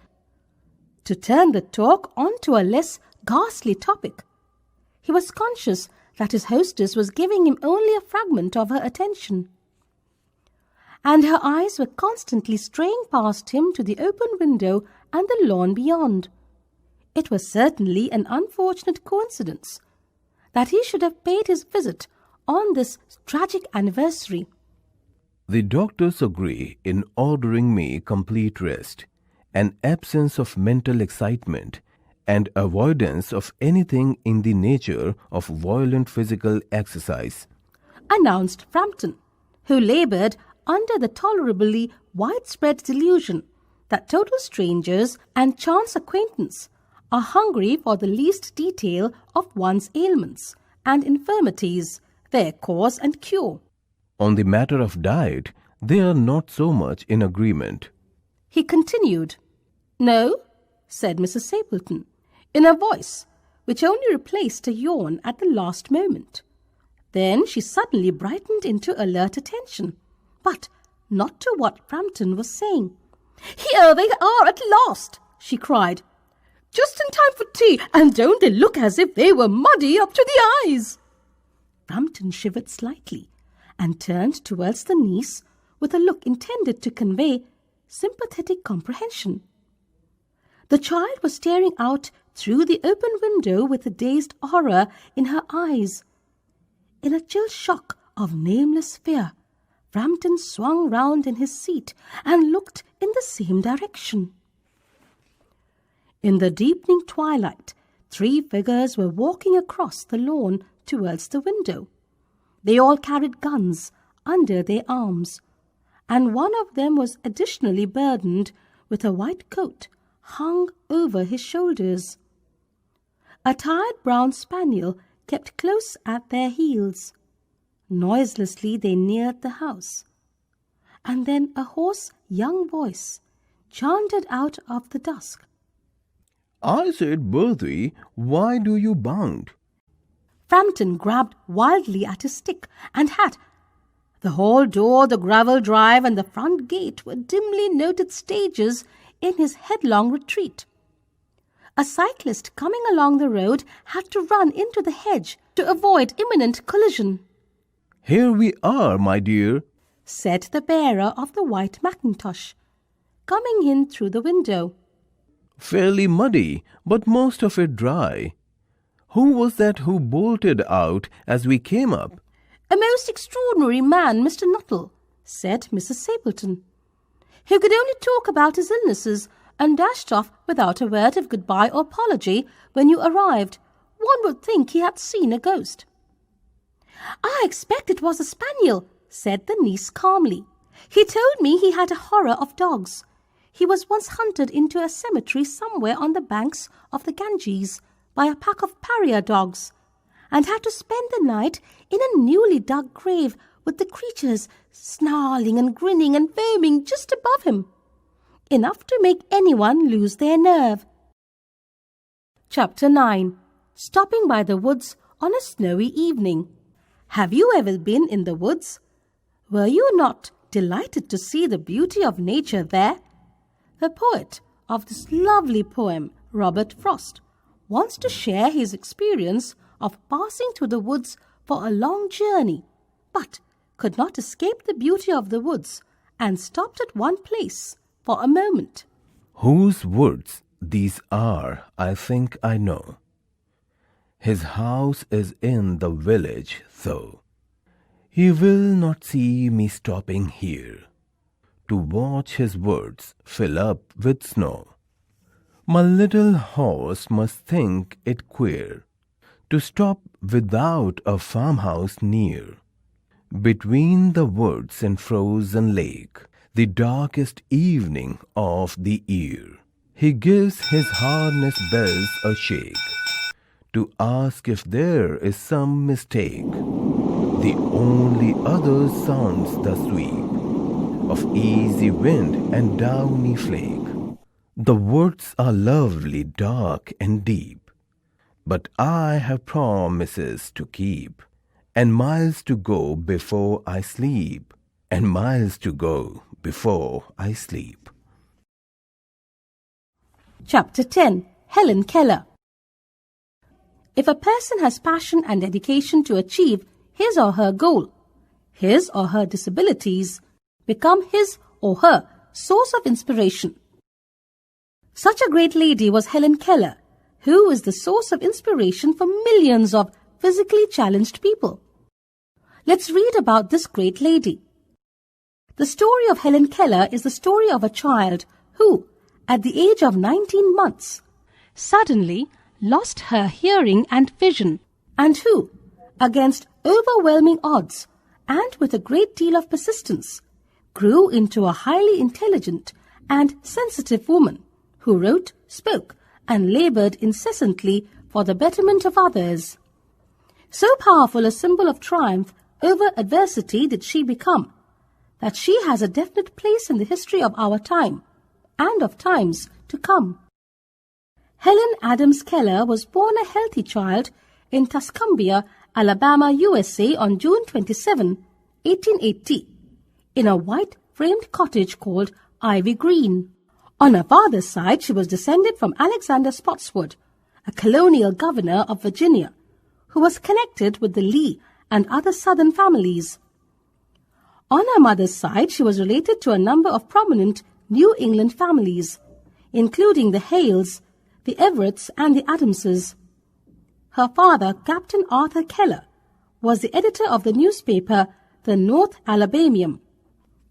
A: to turn the talk on to a less ghastly topic. He was conscious that his hostess was giving him only a fragment of her attention, and her eyes were constantly straying past him to the open window and the lawn beyond. It was certainly an unfortunate coincidence that he should have paid his visit on this tragic anniversary.
B: "The doctors agree in ordering me complete rest, an absence of mental excitement, and avoidance of anything in the nature of violent physical exercise,"
A: announced Frampton, who laboured under the tolerably widespread delusion that total strangers and chance acquaintance are hungry for the least detail of one's ailments and infirmities, their cause and cure.
B: "On the matter of diet, they are not so much in agreement,"
A: he continued. "No," said Mrs. Stapleton, in a voice which only replaced a yawn at the last moment. Then she suddenly brightened into alert attention, but not to what Frampton was saying. "Here they are at last!" she cried. "Just in time for tea, and don't they look as if they were muddy up to the eyes?" Frampton shivered slightly and turned towards the niece with a look intended to convey sympathetic comprehension. The child was staring out through the open window with a dazed horror in her eyes. In a chill shock of nameless fear, Frampton swung round in his seat and looked in the same direction. In the deepening twilight, 3 figures were walking across the lawn towards the window. They all carried guns under their arms, and one of them was additionally burdened with a white coat hung over his shoulders. A tired brown spaniel kept close at their heels. Noiselessly they neared the house, and then a hoarse young voice chanted out of the dusk,
B: "I said, Bertie, why do you bound?"
A: Frampton grabbed wildly at his stick and hat. The hall door, the gravel drive, and the front gate were dimly noted stages in his headlong retreat. A cyclist coming along the road had to run into the hedge to avoid imminent collision.
B: "Here we are, my dear,"
A: said the bearer of the white mackintosh, coming in through the window.
B: "Fairly muddy, but most of it dry. Who was that who bolted out as we came up?"
A: "A most extraordinary man, Mr. Nuttall," said Mrs. Stapleton. "He could only talk about his illnesses and dashed off without a word of goodbye or apology when you arrived. One would think he had seen a ghost." "I expect it was a spaniel," said the niece calmly. "He told me he had a horror of dogs. He was once hunted into a cemetery somewhere on the banks of the Ganges by a pack of pariah dogs, and had to spend the night in a newly dug grave with the creatures snarling and grinning and foaming just above him. Enough to make anyone lose their nerve." Chapter 9. Stopping by the woods on a snowy evening. Have you ever been in the woods? Were you not delighted to see the beauty of nature there? The poet of this lovely poem, Robert Frost, wants to share his experience of passing through the woods for a long journey, but could not escape the beauty of the woods and stopped at one place for a moment.
B: Whose woods these are, I think I know. His house is in the village, though. He will not see me stopping here to watch his woods fill up with snow. My little horse must think it queer to stop without a farmhouse near. Between the woods and frozen lake, the darkest evening of the year, he gives his harness bells a shake to ask if there is some mistake. The only other sounds the sweep of easy wind and downy flake. The woods are lovely, dark and deep, but I have promises to keep, and miles to go before I sleep, and miles to go before I sleep.
A: Chapter 10. Helen Keller. If a person has passion and dedication to achieve his or her goal, his or her disabilities become his or her source of inspiration. Such a great lady was Helen Keller, who is the source of inspiration for millions of physically challenged people. Let's read about this great lady. The story of Helen Keller is the story of a child who, at the age of 19 months, suddenly lost her hearing and vision, and who, against overwhelming odds and with a great deal of persistence, grew into a highly intelligent and sensitive woman who wrote, spoke, and labored incessantly for the betterment of others. So powerful a symbol of triumph over adversity did she become, that she has a definite place in the history of our time and of times to come. Helen Adams Keller was born a healthy child in Tuscumbia, Alabama, USA on June 27, 1880, in a white-framed cottage called Ivy Green. On her father's side, she was descended from Alexander Spotswood, a colonial governor of Virginia, who was connected with the Lee and other Southern families. On her mother's side, she was related to a number of prominent New England families, including the Hales, the Everetts, and the Adamses. Her father, Captain Arthur Keller, was the editor of the newspaper The North Alabamian.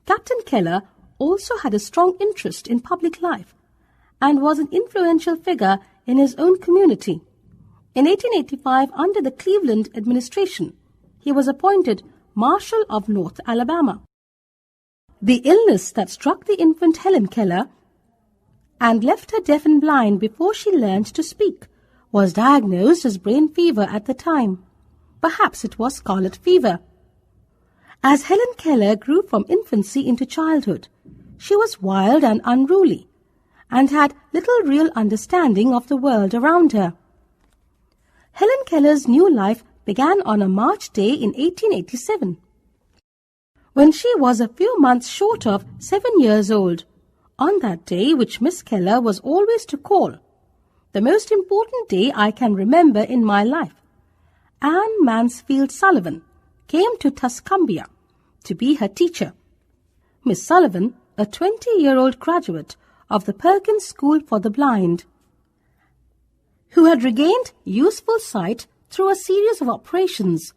A: Captain Keller also had a strong interest in public life and was an influential figure in his own community. In 1885, under the Cleveland administration, he was appointed Marshal of North Alabama. The illness that struck the infant Helen Keller and left her deaf and blind before she learned to speak was diagnosed as brain fever at the time. Perhaps it was scarlet fever. As Helen Keller grew from infancy into childhood, she was wild and unruly, and had little real understanding of the world around her. Helen Keller's new life began on a March day in 1887, when she was a few months short of 7 years old. On that day, which Miss Keller was always to call the most important day I can remember in my life, Anne Mansfield Sullivan came to Tuscumbia to be her teacher. Miss Sullivan, a 20-year-old graduate of the Perkins School for the Blind, who had regained useful sight through a series of operations,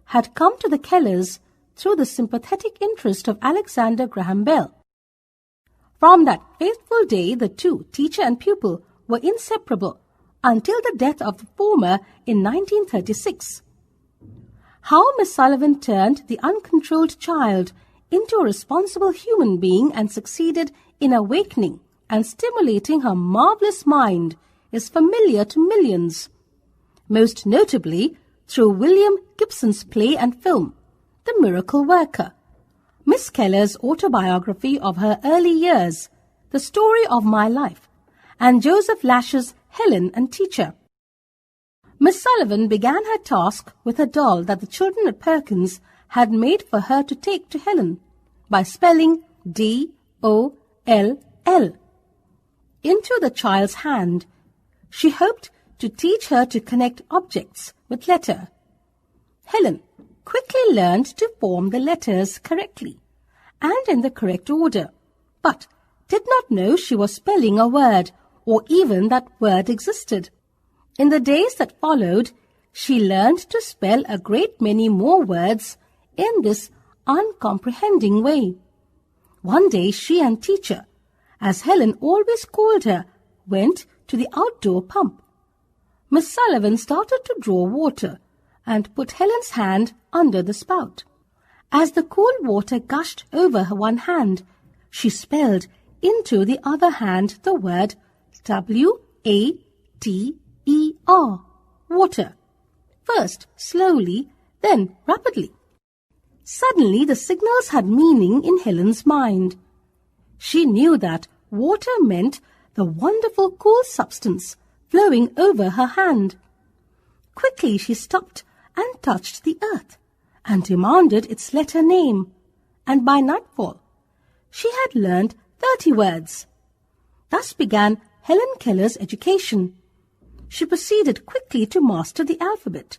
A: had come to the Kellers through the sympathetic interest of Alexander Graham Bell. From that fateful day, the two, teacher and pupil, were inseparable until the death of the former in 1936. How Miss Sullivan turned the uncontrolled child into a responsible human being and succeeded in awakening and stimulating her marvelous mind is familiar to millions, most notably through William Gibson's play and film, The Miracle Worker, Miss Keller's autobiography of her early years, The Story of My Life, and Joseph Lash's Helen and Teacher. Miss Sullivan began her task with a doll that the children at Perkins had made for her to take to Helen by spelling D-O-L-L into the child's hand. She hoped to teach her to connect objects with letter. Helen quickly learned to form the letters correctly and in the correct order, but did not know she was spelling a word or even that word existed. In the days that followed, she learned to spell a great many more words in this uncomprehending way. One day she and teacher, as Helen always called her, went to the outdoor pump. Miss Sullivan started to draw water and put Helen's hand under the spout. As the cool water gushed over her one hand, she spelled into the other hand the word W-A-T-E-R, water, first slowly, then rapidly. Suddenly the signals had meaning in Helen's mind. She knew that water meant the wonderful cool substance flowing over her hand. Quickly she stopped and touched the earth and demanded its letter name, and by nightfall she had learned 30 words. Thus began Helen Keller's education. She proceeded quickly to master the alphabet,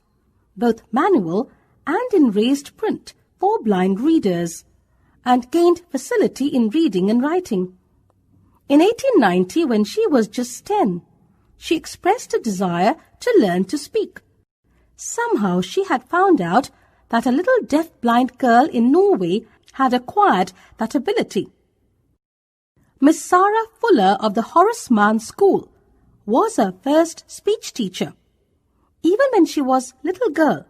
A: both manual and in raised print for blind readers, and gained facility in reading and writing. In 1890, when she was just 10, she expressed a desire to learn to speak. Somehow she had found out that a little deaf-blind girl in Norway had acquired that ability. Miss Sarah Fuller of the Horace Mann School was her first speech teacher. Even when she was a little girl,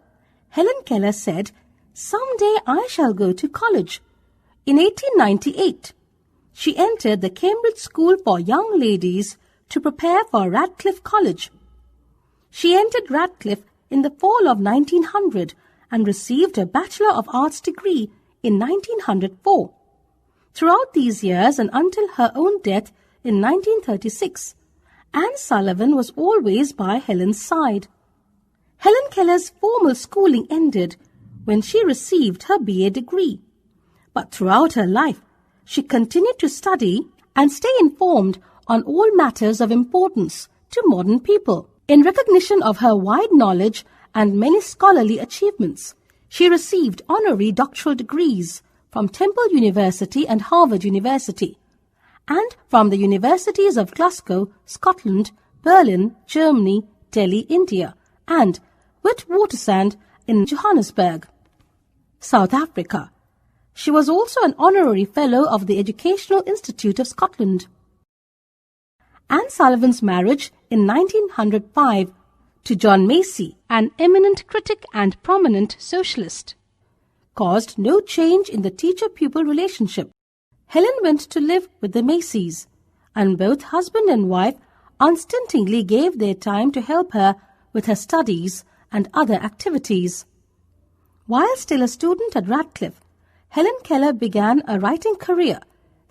A: Helen Keller said, "Someday I shall go to college." In 1898, she entered the Cambridge School for Young Ladies to prepare for Radcliffe College. She entered Radcliffe in the fall of 1900 and received a Bachelor of Arts degree in 1904. Throughout these years and until her own death in 1936, Anne Sullivan was always by Helen's side. Helen Keller's formal schooling ended when she received her BA degree, but throughout her life, she continued to study and stay informed on all matters of importance to modern people. In recognition of her wide knowledge and many scholarly achievements, she received honorary doctoral degrees from Temple University and Harvard University, and from the Universities of Glasgow, Scotland, Berlin, Germany, Delhi, India, and Witwatersrand in Johannesburg, South Africa. She was also an honorary fellow of the Educational Institute of Scotland. Anne Sullivan's marriage in 1905 to John Macy, an eminent critic and prominent socialist, caused no change in the teacher-pupil relationship. Helen went to live with the Macys, and both husband and wife unstintingly gave their time to help her with her studies and other activities. While still a student at Radcliffe, Helen Keller began a writing career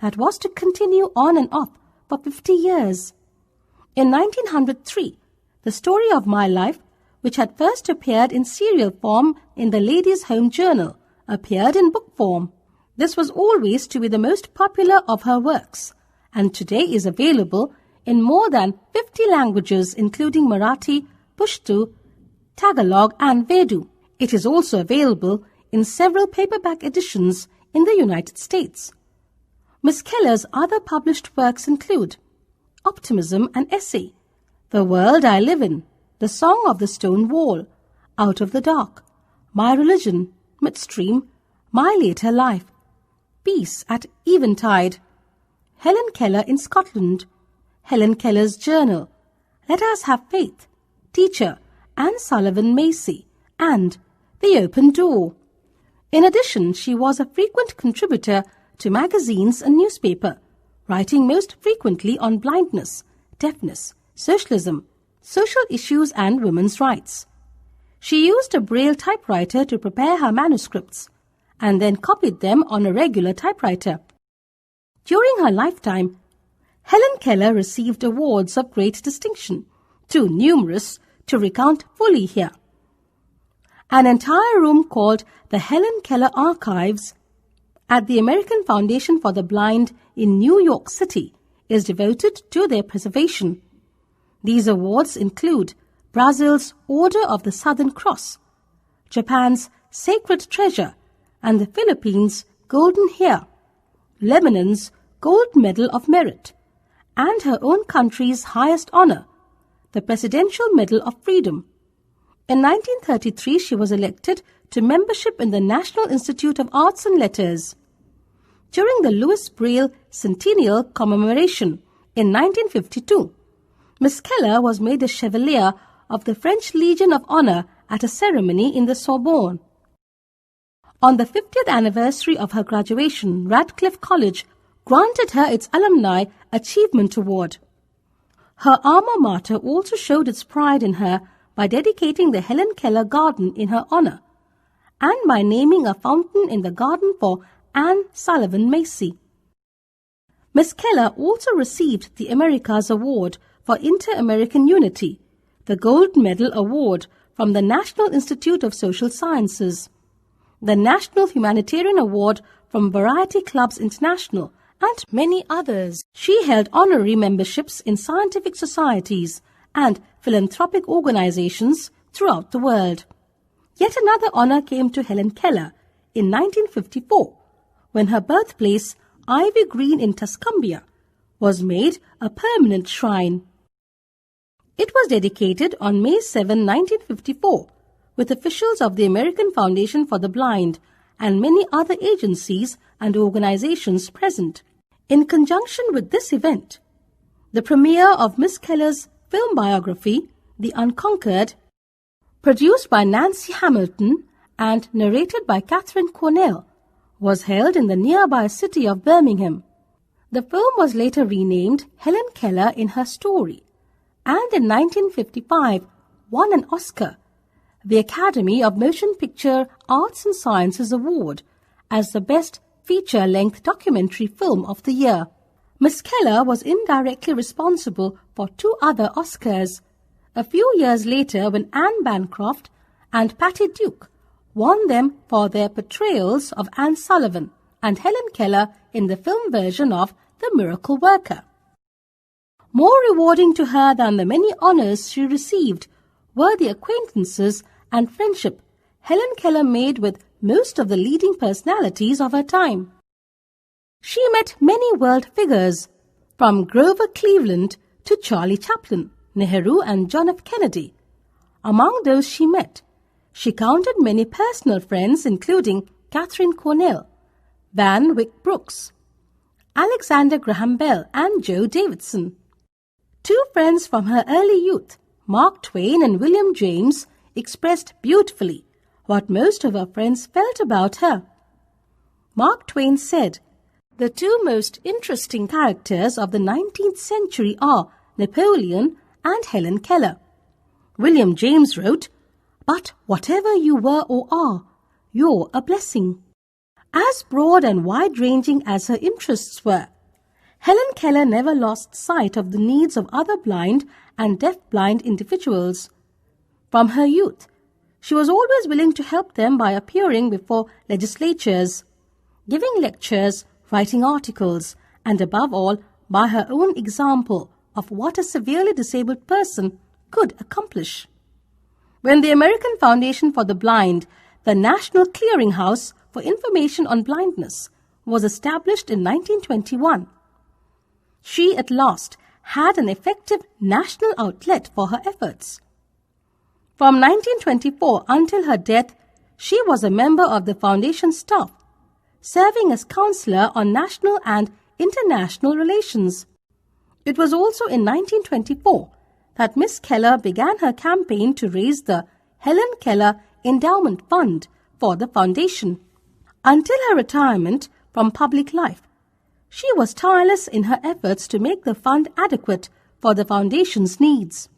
A: that was to continue on and off for 50 years. In 1903, The Story of My Life, which had first appeared in serial form in the Ladies' Home Journal, appeared in book form. This was always to be the most popular of her works, and today is available in more than 50 languages including Marathi, Pashto, Tagalog and Vedu. It is also available in several paperback editions in the United States. Miss Keller's other published works include Optimism and Essay, The World I Live In, The Song of the Stone Wall, Out of the Dark, My Religion, Midstream, My Later Life, Peace at Eventide, Helen Keller in Scotland, Helen Keller's Journal, Let Us Have Faith, Teacher, Anne Sullivan Macy, and The Open Door. In addition, she was a frequent contributor to magazines and newspaper, writing most frequently on blindness, deafness, socialism, social issues and women's rights. She used a Braille typewriter to prepare her manuscripts and then copied them on a regular typewriter. During her lifetime, Helen Keller received awards of great distinction, too numerous to recount fully here. An entire room called the Helen Keller Archives at the American Foundation for the Blind in New York City is devoted to their preservation. These awards include Brazil's Order of the Southern Cross, Japan's Sacred Treasure, and the Philippines' Golden Hair, Lebanon's Gold Medal of Merit, and her own country's highest honor, the Presidential Medal of Freedom. In 1933, she was elected to membership in the National Institute of Arts and Letters. During the Louis Braille Centennial Commemoration in 1952, Miss Keller was made a Chevalier of the French Legion of Honor at a ceremony in the Sorbonne. On the 50th anniversary of her graduation, Radcliffe College granted her its Alumni Achievement Award. Her alma mater also showed its pride in her by dedicating the Helen Keller Garden in her honor, and by naming a fountain in the garden for Anne Sullivan Macy. Miss Keller also received the America's Award for Inter-American Unity, the Gold Medal Award from the National Institute of Social Sciences, the National Humanitarian Award from Variety Clubs International, and many others. She held honorary memberships in scientific societies and philanthropic organizations throughout the world. Yet another honor came to Helen Keller in 1954, when her birthplace, Ivy Green in Tuscumbia, was made a permanent shrine. It was dedicated on May 7, 1954, with officials of the American Foundation for the Blind and many other agencies and organizations present. In conjunction with this event, the premiere of Miss Keller's film biography, The Unconquered, produced by Nancy Hamilton and narrated by Catherine Cornell, was held in the nearby city of Birmingham. The film was later renamed Helen Keller in Her Story, and in 1955 won an Oscar, the Academy of Motion Picture Arts and Sciences Award, as the Best Feature-Length Documentary Film of the Year. Miss Keller was indirectly responsible for 2 other Oscars, a few years later when Anne Bancroft and Patty Duke won them for their portrayals of Anne Sullivan and Helen Keller in the film version of The Miracle Worker. More rewarding to her than the many honors she received were the acquaintances and friendship Helen Keller made with most of the leading personalities of her time. She met many world figures, from Grover Cleveland to Charlie Chaplin, Nehru and John F. Kennedy. Among those she met, she counted many personal friends including Catherine Cornell, Van Wyck Brooks, Alexander Graham Bell and Joe Davidson. Two friends from her early youth, Mark Twain and William James, expressed beautifully what most of her friends felt about her. Mark Twain said, "The two most interesting characters of the 19th century are Napoleon and Helen Keller." William James wrote, "But whatever you were or are, you're a blessing." As broad and wide-ranging as her interests were, Helen Keller never lost sight of the needs of other blind and deaf-blind individuals. From her youth, she was always willing to help them by appearing before legislatures, giving lectures, writing articles, and above all, by her own example of what a severely disabled person could accomplish. When the American Foundation for the Blind, the National Clearinghouse for Information on Blindness, was established in 1921, she at last had an effective national outlet for her efforts. From 1924 until her death, she was a member of the Foundation staff, serving as counselor on national and international relations. It was also in 1924 that Miss Keller began her campaign to raise the Helen Keller Endowment Fund for the Foundation. Until her retirement from public life, she was tireless in her efforts to make the fund adequate for the Foundation's needs.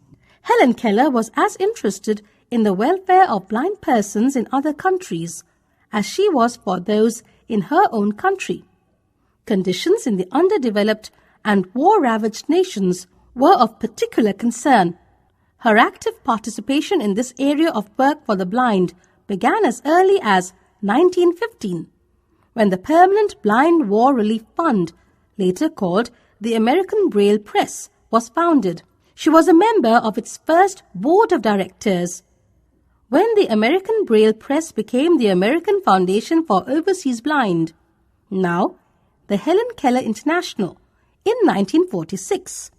A: Helen Keller was as interested in the welfare of blind persons in other countries as she was for those in her own country. Conditions in the underdeveloped and war-ravaged nations were of particular concern. Her active participation in this area of work for the blind began as early as 1915, when the Permanent Blind War Relief Fund, later called the American Braille Press, was founded. She was a member of its first board of directors. When the American Braille Press became the American Foundation for Overseas Blind, now the Helen Keller International, in 1946.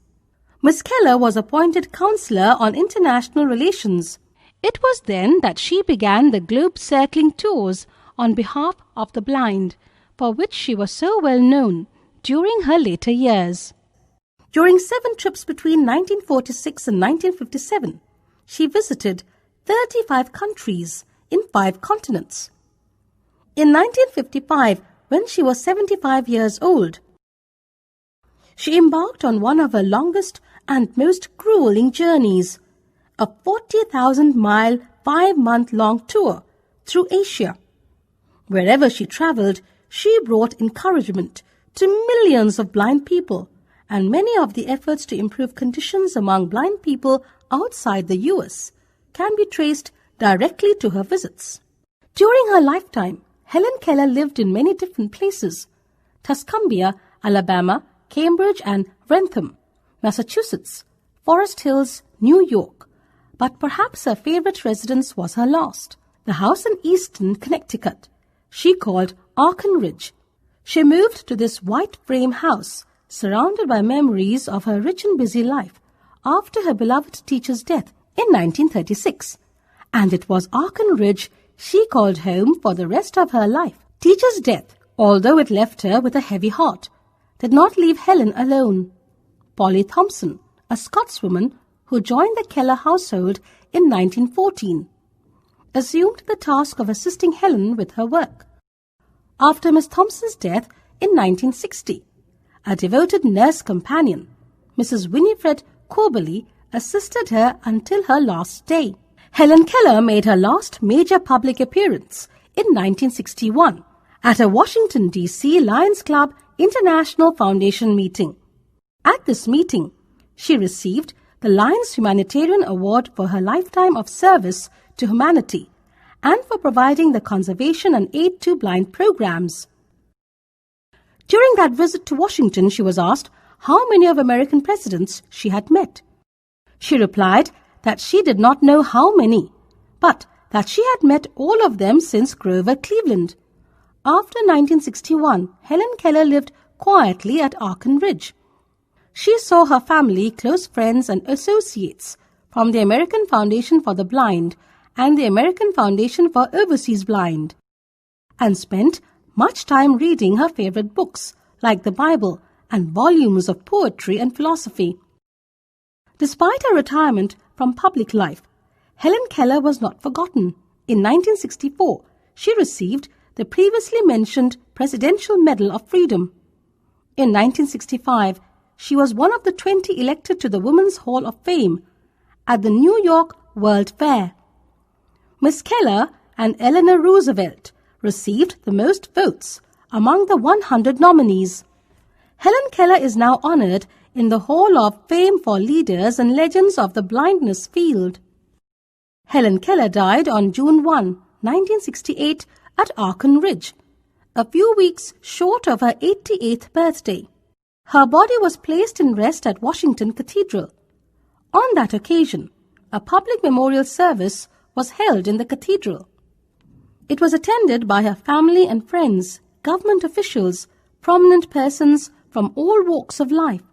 A: Miss Keller was appointed Counselor on International Relations. It was then that she began the globe-circling tours on behalf of the blind, for which she was so well known during her later years. During 7 trips between 1946 and 1957, she visited 35 countries in 5 continents. In 1955, when she was 75 years old, she embarked on one of her longest and most grueling journeys, a 40,000-mile, 5-month-long tour through Asia. Wherever she traveled, she brought encouragement to millions of blind people, and many of the efforts to improve conditions among blind people outside the U.S. can be traced directly to her visits. During her lifetime, Helen Keller lived in many different places: Tuscumbia, Alabama, Cambridge and Wrentham, Massachusetts, Forest Hills, New York. But perhaps her favorite residence was her last, the house in Easton, Connecticut, she called Arken Ridge. She moved to this white frame house, surrounded by memories of her rich and busy life, after her beloved teacher's death in 1936. And it was Arken Ridge she called home for the rest of her life. Teacher's death, although it left her with a heavy heart, did not leave Helen alone. Polly Thompson, a Scotswoman who joined the Keller household in 1914, assumed the task of assisting Helen with her work. After Miss Thompson's death in 1960, a devoted nurse companion, Mrs. Winifred Corbally, assisted her until her last day. Helen Keller made her last major public appearance in 1961 at a Washington, D.C. Lions Club International Foundation meeting. At this meeting, she received the Lions Humanitarian Award for her lifetime of service to humanity and for providing the conservation and aid to blind programs. During that visit to Washington, she was asked how many of American presidents she had met. She replied that she did not know how many, but that she had met all of them since Grover Cleveland. After 1961, Helen Keller lived quietly at Arkin Ridge. She saw her family, close friends and associates from the American Foundation for the Blind and the American Foundation for Overseas Blind, and spent much time reading her favorite books like the Bible and volumes of poetry and philosophy. Despite her retirement from public life, Helen Keller was not forgotten. In 1964, she received the previously mentioned Presidential Medal of Freedom. In 1965, she was one of the 20 elected to the Women's Hall of Fame at the New York World Fair. Miss Keller and Eleanor Roosevelt received the most votes among the 100 nominees. Helen Keller is now honored in the Hall of Fame for leaders and legends of the blindness field. Helen Keller died on June 1, 1968 at Arkin Ridge, a few weeks short of her 88th birthday. Her body was placed in rest at Washington Cathedral. On that occasion, a public memorial service was held in the cathedral. It was attended by her family and friends, government officials, prominent persons from all walks of life,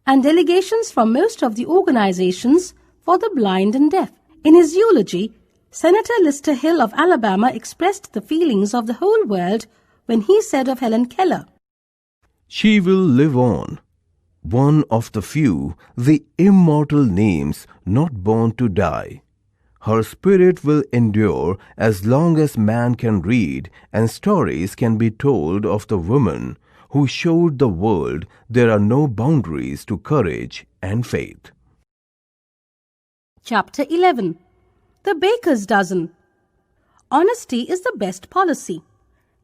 A: and delegations from most of the organizations for the blind and deaf. In his eulogy, Senator Lister Hill of Alabama expressed the feelings of the whole world when he said of Helen Keller,
B: "She will live on, one of the few, the immortal names not born to die. Her spirit will endure as long as man can read and stories can be told of the woman who showed the world there are no boundaries to courage and faith."
A: Chapter 11. The Baker's Dozen. Honesty is the best policy.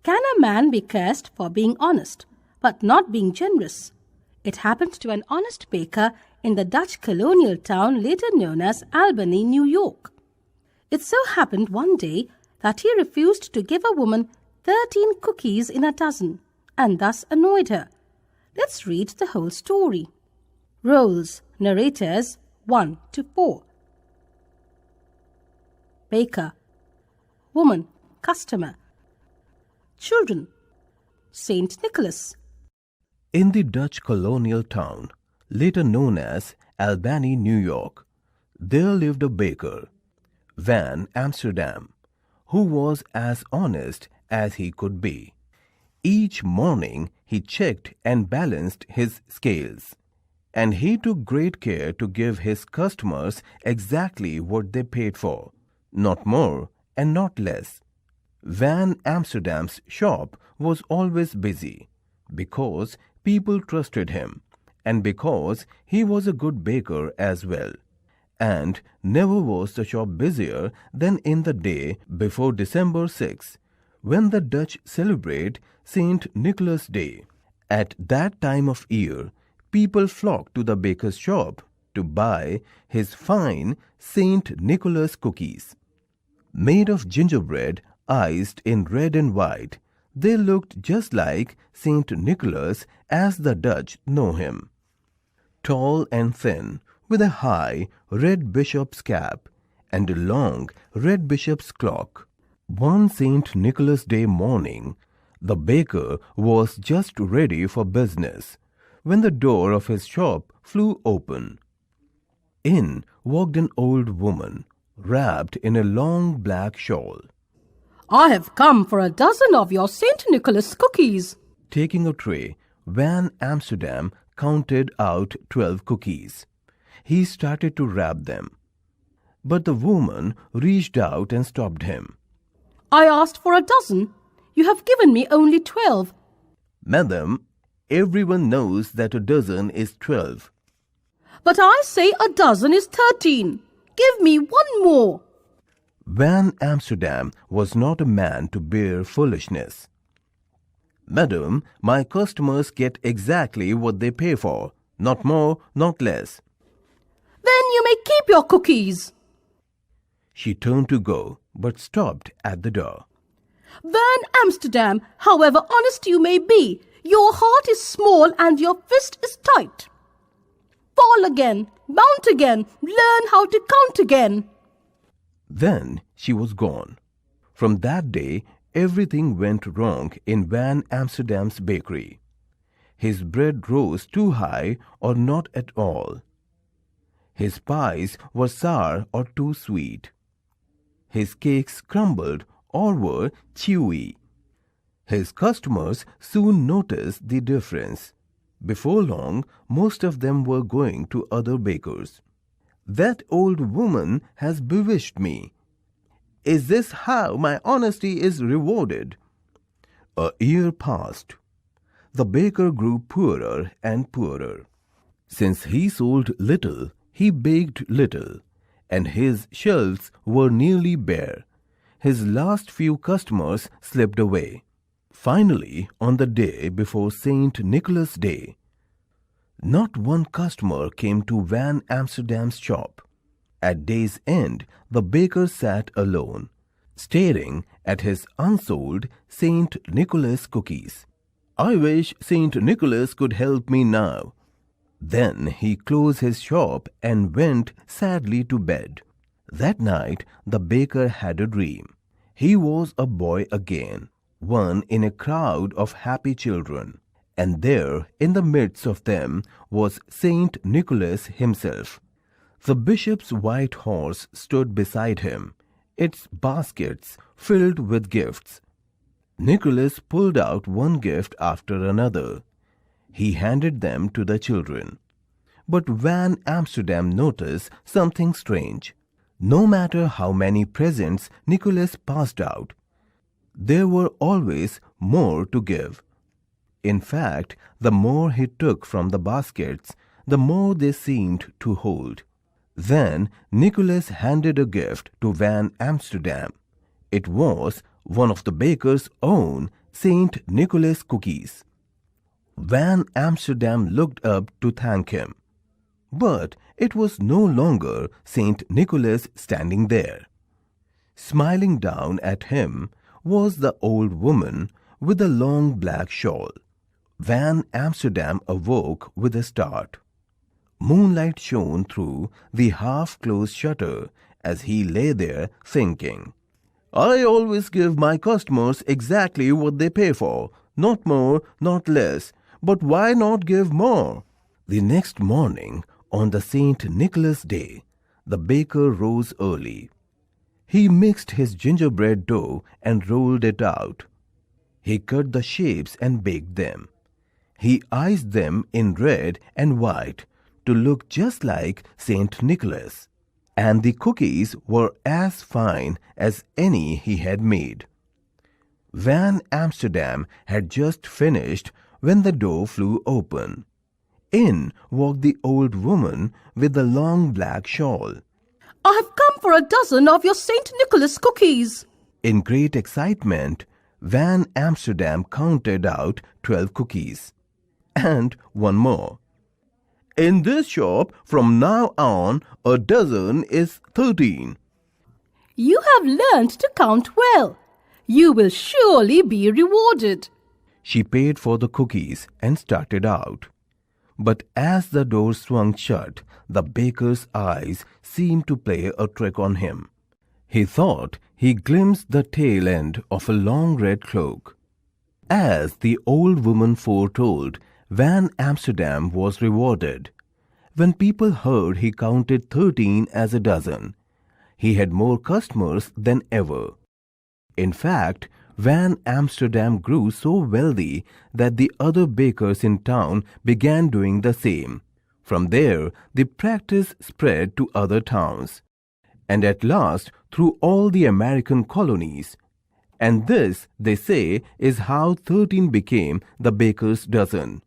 A: Can a man be cursed for being honest, but not being generous? It happened to an honest baker in the Dutch colonial town later known as Albany, New York. It so happened one day that he refused to give a woman 13 cookies in a dozen, and thus annoyed her. Let's read the whole story. Roles, narrators 1 to 4. Baker. Woman, customer. Children, Saint Nicholas.
B: In the Dutch colonial town, later known as Albany, New York, there lived a baker, Van Amsterdam, who was as honest as he could be. Each morning he checked and balanced his scales, and he took great care to give his customers exactly what they paid for, not more and not less. Van Amsterdam's shop was always busy because people trusted him and because he was a good baker as well. And never was the shop busier than in the day before December 6, when the Dutch celebrate Saint Nicholas Day. At that time of year, people flocked to the baker's shop to buy his fine Saint Nicholas cookies. Made of gingerbread iced in red and white, they looked just like Saint Nicholas as the Dutch know him. Tall and thin, with a high red bishop's cap and a long red bishop's clock. One Saint Nicholas Day morning, the baker was just ready for business when the door of his shop flew open. In walked an old woman, wrapped in a long black shawl.
A: "I have come for a dozen of your Saint Nicholas cookies."
B: Taking a tray, Van Amsterdam counted out 12 cookies. He started to wrap them, but the woman reached out and stopped him.
A: "I asked for a dozen. You have given me only 12.
B: "Madam, everyone knows that a dozen is 12.
A: "But I say a dozen is 13. Give me one more."
B: Van Amsterdam was not a man to bear foolishness. "Madam, my customers get exactly what they pay for, not more, not less."
A: "Then you may keep your cookies."
B: She turned to go, but stopped at the door.
A: "Van Amsterdam, however honest you may be, your heart is small and your fist is tight. Fall again, mount again, learn how to count again."
B: Then she was gone. From that day, everything went wrong in Van Amsterdam's bakery. His bread rose too high or not at all. His pies were sour or too sweet. His cakes crumbled or were chewy. His customers soon noticed the difference. Before long, most of them were going to other bakers. "That old woman has bewitched me. Is this how my honesty is rewarded?" A year passed. The baker grew poorer and poorer. Since he sold little, he baked little, and his shelves were nearly bare. His last few customers slipped away. Finally, on the day before St. Nicholas Day, not one customer came to Van Amsterdam's shop. At day's end, the baker sat alone, staring at his unsold St. Nicholas cookies. "I wish St. Nicholas could help me now." Then he closed his shop and went sadly to bed. That night the baker had a dream. He was a boy again, one in a crowd of happy children, and there in the midst of them was St. Nicholas himself. The bishop's white horse stood beside him, its baskets filled with gifts. Nicholas pulled out one gift after another. He handed them to the children. But Van Amsterdam noticed something strange. No matter how many presents Nicholas passed out, there were always more to give. In fact, the more he took from the baskets, the more they seemed to hold. Then Nicholas handed a gift to Van Amsterdam. It was one of the baker's own St. Nicholas cookies. Van Amsterdam looked up to thank him. But it was no longer St. Nicholas standing there. Smiling down at him was the old woman with the long black shawl. Van Amsterdam awoke with a start. Moonlight shone through the half-closed shutter as he lay there thinking, "I always give my customers exactly what they pay for, not more, not less, but why not give more?" The next morning, on the St. Nicholas Day, the baker rose early. He mixed his gingerbread dough and rolled it out. He cut the shapes and baked them. He iced them in red and white to look just like St. Nicholas, and the cookies were as fine as any he had made. Van Amsterdam had just finished when the door flew open. In walked the old woman with the long black shawl.
A: "I've come for a dozen of your St. Nicholas cookies."
B: In great excitement, Van Amsterdam counted out 12 cookies. And one more. "In this shop, from now on, a dozen is 13.
A: "You have learned to count well. You will surely be rewarded."
B: She paid for the cookies and started out. But as the door swung shut, the baker's eyes seemed to play a trick on him. He thought he glimpsed the tail end of a long red cloak. As the old woman foretold, Van Amsterdam was rewarded. When people heard he counted 13 as a dozen, he had more customers than ever. In fact, Van Amsterdam grew so wealthy that the other bakers in town began doing the same. From there, the practice spread to other towns, and at last through all the American colonies. And this, they say, is how 13 became the baker's dozen,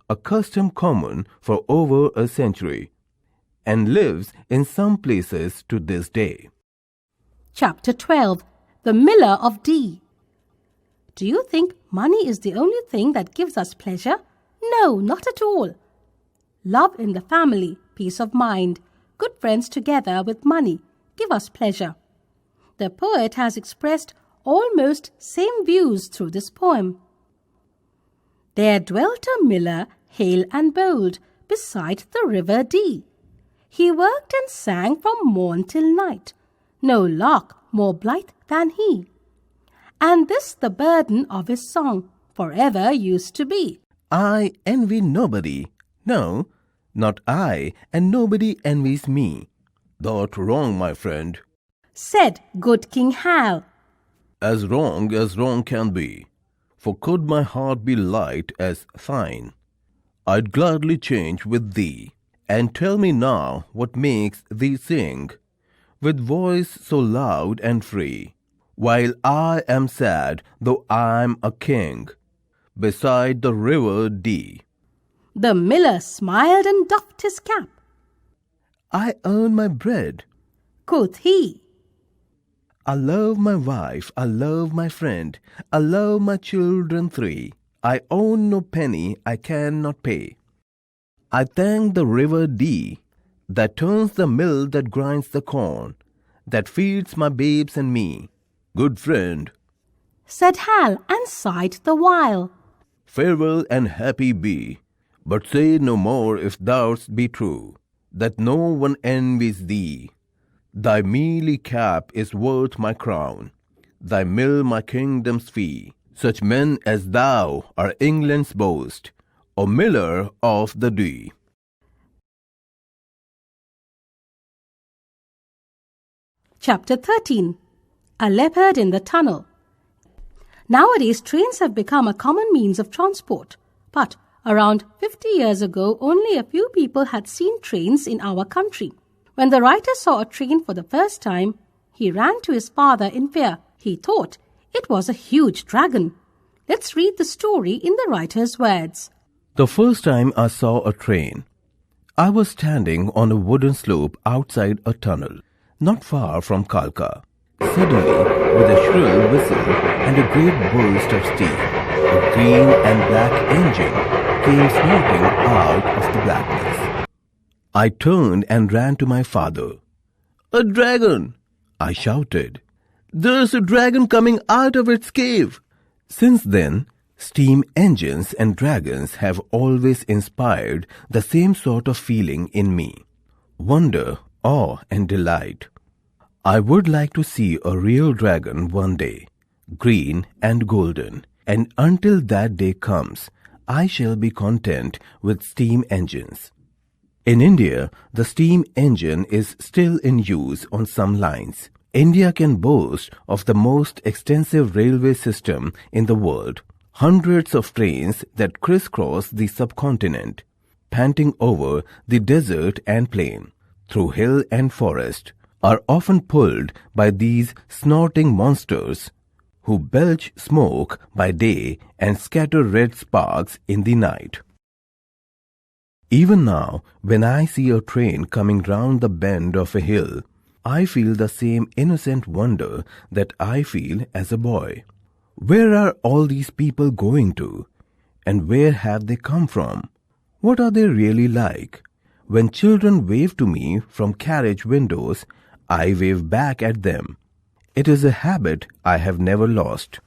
B: a custom common for over a century, and lives in some places to this day.
A: Chapter 12. The Miller of D. Do you think money is the only thing that gives us pleasure? No, not at all. Love in the family, peace of mind, good friends together with money give us pleasure. The poet has expressed almost same views through this poem. There dwelt a miller, hale and bold, beside the river Dee. He worked and sang from morn till night. no lark more blithe than he. And this the burden of his song forever used to be.
B: I envy nobody. No, not I, and nobody envies me. Thou'rt wrong, my friend.
A: Said good King Hal.
B: As wrong can be. For could my heart be light as thine, I'd gladly change with thee. And tell me now what makes thee sing with voice so loud and free, while I am sad, though I'm a king, beside the river Dee.
A: The miller smiled and doffed his cap.
B: I earn my bread,
A: Quoth he.
B: I love my wife, I love my friend, I love my children three. I own no penny I cannot pay. I thank the river Dee, that turns the mill that grinds the corn, that feeds my babes and me. Good friend,
A: Said Hal, and sighed the while.
B: farewell and happy be, but say no more if thou'st be true, that no one envies thee. Thy mealy cap is worth my crown, thy mill my kingdom's fee. Such men as thou are England's boast, O miller of the Dee.
A: Chapter 13. A Leopard in the Tunnel. Nowadays, trains have become a common means of transport. But around 50 years ago, only a few people had seen trains in our country. When the writer saw a train for the first time, he ran to his father in fear. He thought it was a huge dragon. Let's read the story in the writer's words.
B: The first time I saw a train, I was standing on a wooden slope outside a tunnel, not far from Kalka. Suddenly, with a shrill whistle and a great burst of steam, a green and black engine came snorting out of the blackness. I turned and ran to my father. "A dragon!" I shouted. "There's a dragon coming out of its cave!" Since then, steam engines and dragons have always inspired the same sort of feeling in me: wonder, awe, and delight. I would like to see a real dragon one day, green and golden, and until that day comes, I shall be content with steam engines. In India, the steam engine is still in use on some lines. India can boast of the most extensive railway system in the world. Hundreds of trains that crisscross the subcontinent, panting over the desert and plain, through hill and forest, are often pulled by these snorting monsters who belch smoke by day and scatter red sparks in the night. Even now, when I see a train coming round the bend of a hill, I feel the same innocent wonder that I feel as a boy. Where are all these people going to? And where have they come from? What are they really like? When children wave to me from carriage windows, I wave back at them. It is a habit I have never lost.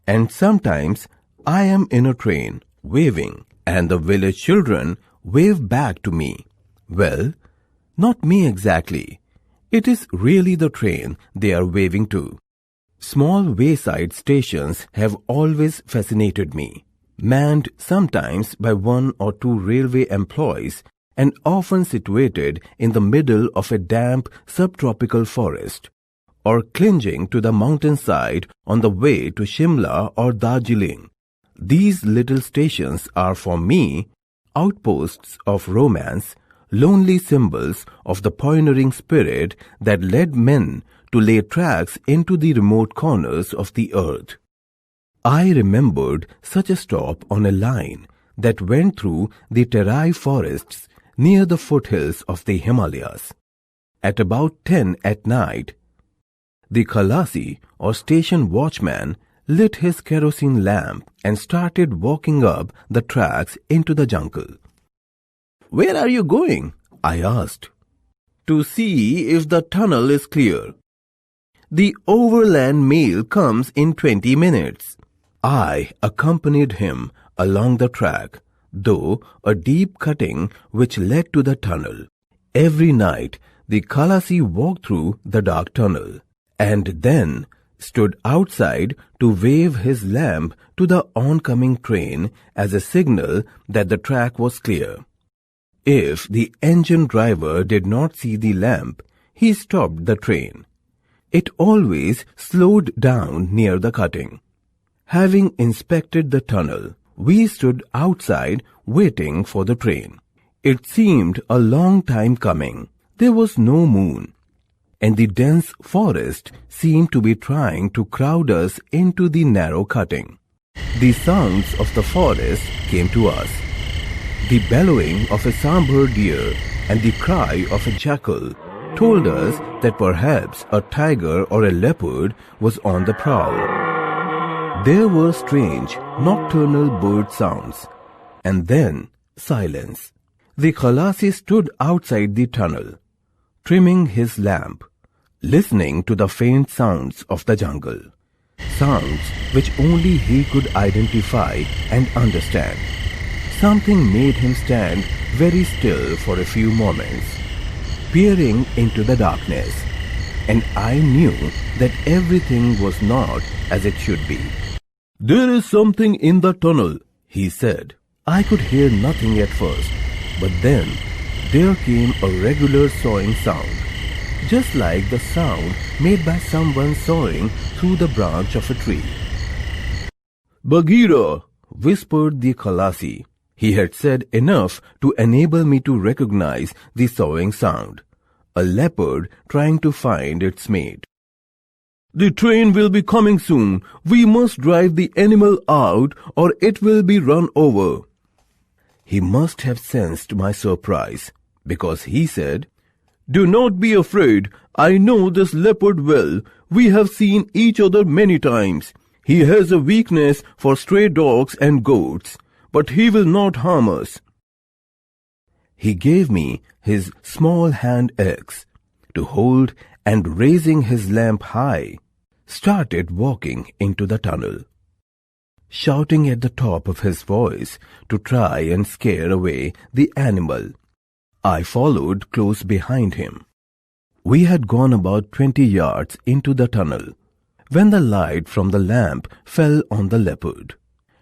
B: And sometimes I am in a train, waving, and the village children wave back to me. Well, not me exactly. It is really the train they are waving to. Small wayside stations have always fascinated me, manned sometimes by one or two railway employees and often situated in the middle of a damp subtropical forest, or clinging to the mountainside on the way to Shimla or Darjeeling. These little stations are for me outposts of romance, lonely symbols of the pioneering spirit that led men to lay tracks into the remote corners of the earth. I remembered such a stop on a line that went through the Terai forests near the foothills of the Himalayas. At about 10 at night, the Khalasi or station watchman lit his kerosene lamp and started walking up the tracks into the jungle. "Where are you going?" I asked. "To see if the tunnel is clear. The overland mail comes in 20 minutes. I accompanied him along the track, though a deep cutting which led to the tunnel. Every night the Khalasi walked through the dark tunnel and then stood outside to wave his lamp to the oncoming train as a signal that the track was clear. If the engine driver did not see the lamp, he stopped the train. It always slowed down near the cutting. Having inspected the tunnel, we stood outside waiting for the train. It seemed a long time coming. There was no moon, and the dense forest seemed to be trying to crowd us into the narrow cutting. The sounds of the forest came to us. The bellowing of a sambar deer and the cry of a jackal told us that perhaps a tiger or a leopard was on the prowl. There were strange nocturnal bird sounds, and then silence. The Khalasi stood outside the tunnel, trimming his lamp, listening to the faint sounds of the jungle, sounds which only he could identify and understand. Something made him stand very still for a few moments, peering into the darkness, and I knew that everything was not as it should be. "There is something in the tunnel," he said. I could hear nothing at first, but then there came a regular sawing sound, just like the sound made by someone sawing through the branch of a tree. "Bagheera," whispered the Khalasi. He had said enough to enable me to recognize the sawing sound, a leopard trying to find its mate. "The train will be coming soon. We must drive the animal out or it will be run over." He must have sensed my surprise, because he said, "Do not be afraid. I know this leopard well. We have seen each other many times. He has a weakness for stray dogs and goats, but he will not harm us." He gave me his small hand axe to hold and, raising his lamp high, started walking into the tunnel, shouting at the top of his voice to try and scare away the animal. I followed close behind him. We had gone about 20 yards into the tunnel when the light from the lamp fell on the leopard.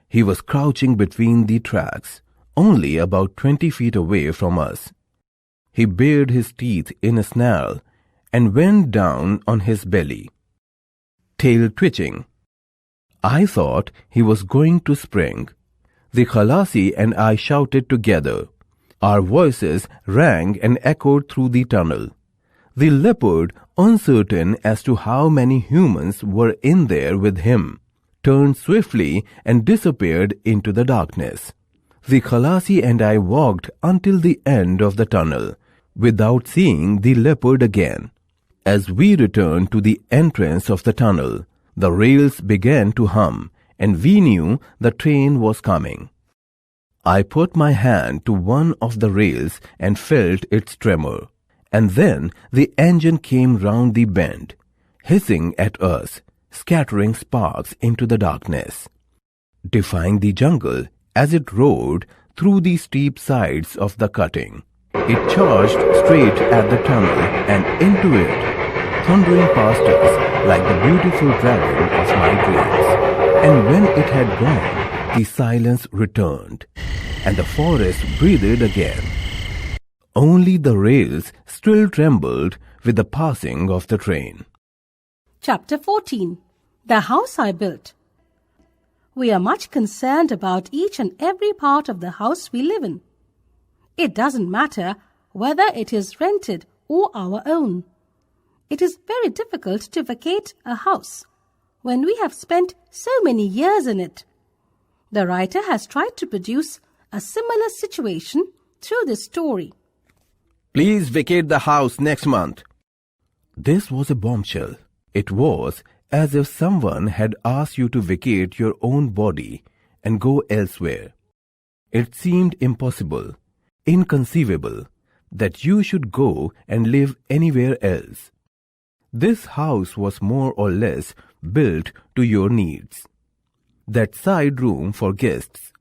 B: He was crouching between the tracks, only about 20 feet away from us. He bared his teeth in a snarl and went down on his belly, tail twitching. I thought he was going to spring. The Khalasi and I shouted together. Our voices rang and echoed through the tunnel. The leopard, uncertain as to how many humans were in there with him, turned swiftly and disappeared into the darkness. The Khalasi and I walked until the end of the tunnel without seeing the leopard again. As we returned to the entrance of the tunnel, the rails began to hum, and we knew the train was coming. I put my hand to one of the rails and felt its tremor, and then the engine came round the bend, hissing at us, scattering sparks into the darkness, defying the jungle as it roared through the steep sides of the cutting. It charged straight at the tunnel and into it, thundering past us like the beautiful dragon of my dreams. And when it had gone, the silence returned, and the forest breathed again. Only the rails still trembled with the passing of the train.
A: Chapter 14. The House I Built. We are much concerned about each and every part of the house we live in. It doesn't matter whether it is rented or our own. It is very difficult to vacate a house when we have spent so many years in it. The writer has tried to produce a similar situation through this story.
B: "Please vacate the house next month." This was a bombshell. It was as if someone had asked you to vacate your own body and go elsewhere. It seemed impossible, inconceivable, that you should go and live anywhere else. This house was more or less built to your needs. That side room for guests,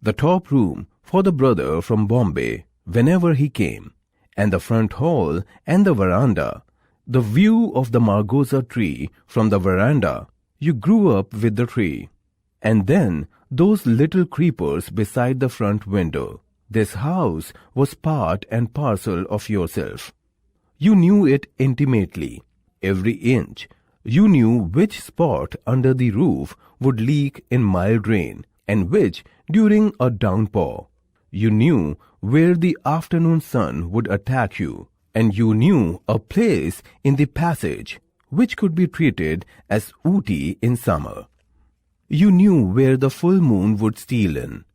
B: the top room for the brother from Bombay whenever he came, and the front hall and the veranda, the view of the margosa tree from the veranda. You grew up with the tree. And then those little creepers beside the front window. This house was part and parcel of yourself. You knew it intimately, every inch. You knew which spot under the roof would leak in mild rain and which during a downpour. You knew where the afternoon sun would attack you, and you knew a place in the passage which could be treated as ooty in summer. You knew where the full moon would steal in,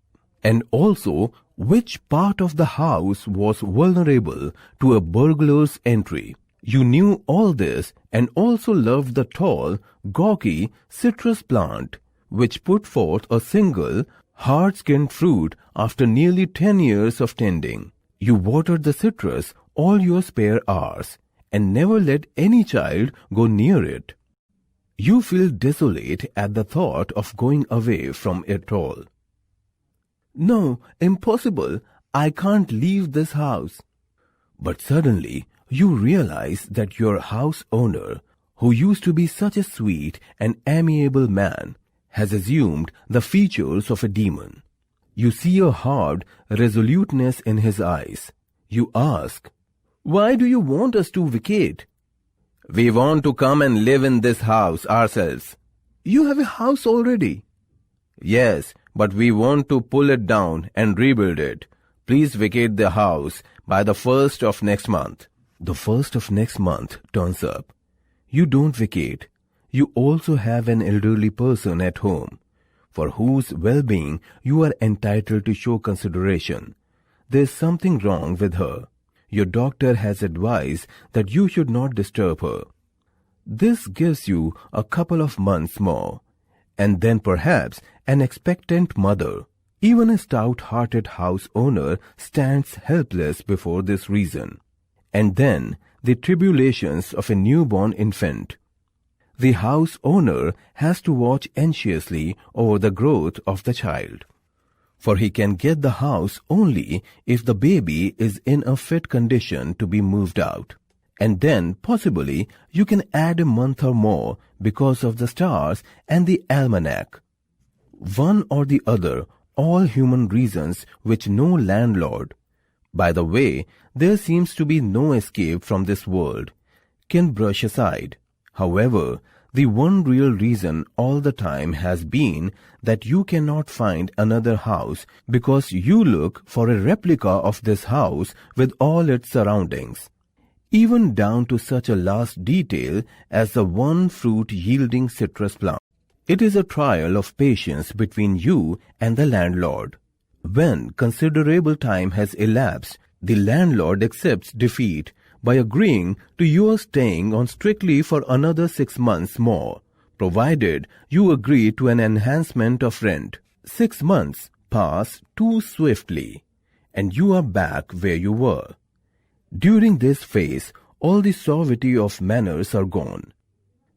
B: and also which part of the house was vulnerable to a burglar's entry. You knew all this and also loved the tall, gawky citrus plant which put forth a single, hard-skinned fruit after nearly 10 years of tending. You watered the citrus all your spare hours and never let any child go near it. You feel desolate at the thought of going away from it all. No, impossible. I can't leave this house. But suddenly you realize that your house owner, who used to be such a sweet and amiable man, has assumed the features of a demon. You see a hard resoluteness in his eyes. You ask, "Why do you want us to vacate?" "We want to come and live in this house ourselves." "You have a house already." "Yes, but we want to pull it down and rebuild it. Please vacate the house by the 1st of next month." The 1st of next month turns up. You don't vacate. You also have an elderly person at home, for whose well-being you are entitled to show consideration. There is something wrong with her. Your doctor has advised that you should not disturb her. This gives you a couple of months more, and then perhaps an expectant mother. Even a stout-hearted house owner stands helpless before this reason. And then the tribulations of a newborn infant. The house owner has to watch anxiously over the growth of the child, for he can get the house only if the baby is in a fit condition to be moved out. And then possibly you can add a month or more because of the stars and the almanac. One or the other, all human reasons which no landlord, by the way, there seems to be no escape from this world, can brush aside. However, the one real reason all the time has been that you cannot find another house because you look for a replica of this house with all its surroundings, even down to such a last detail as the one fruit-yielding citrus plant. It is a trial of patience between you and the landlord. When considerable time has elapsed, the landlord accepts defeat by agreeing to your staying on strictly for another 6 months more, provided you agree to an enhancement of rent. 6 months pass too swiftly, and you are back where you were. During this phase, all the suavity of manners are gone.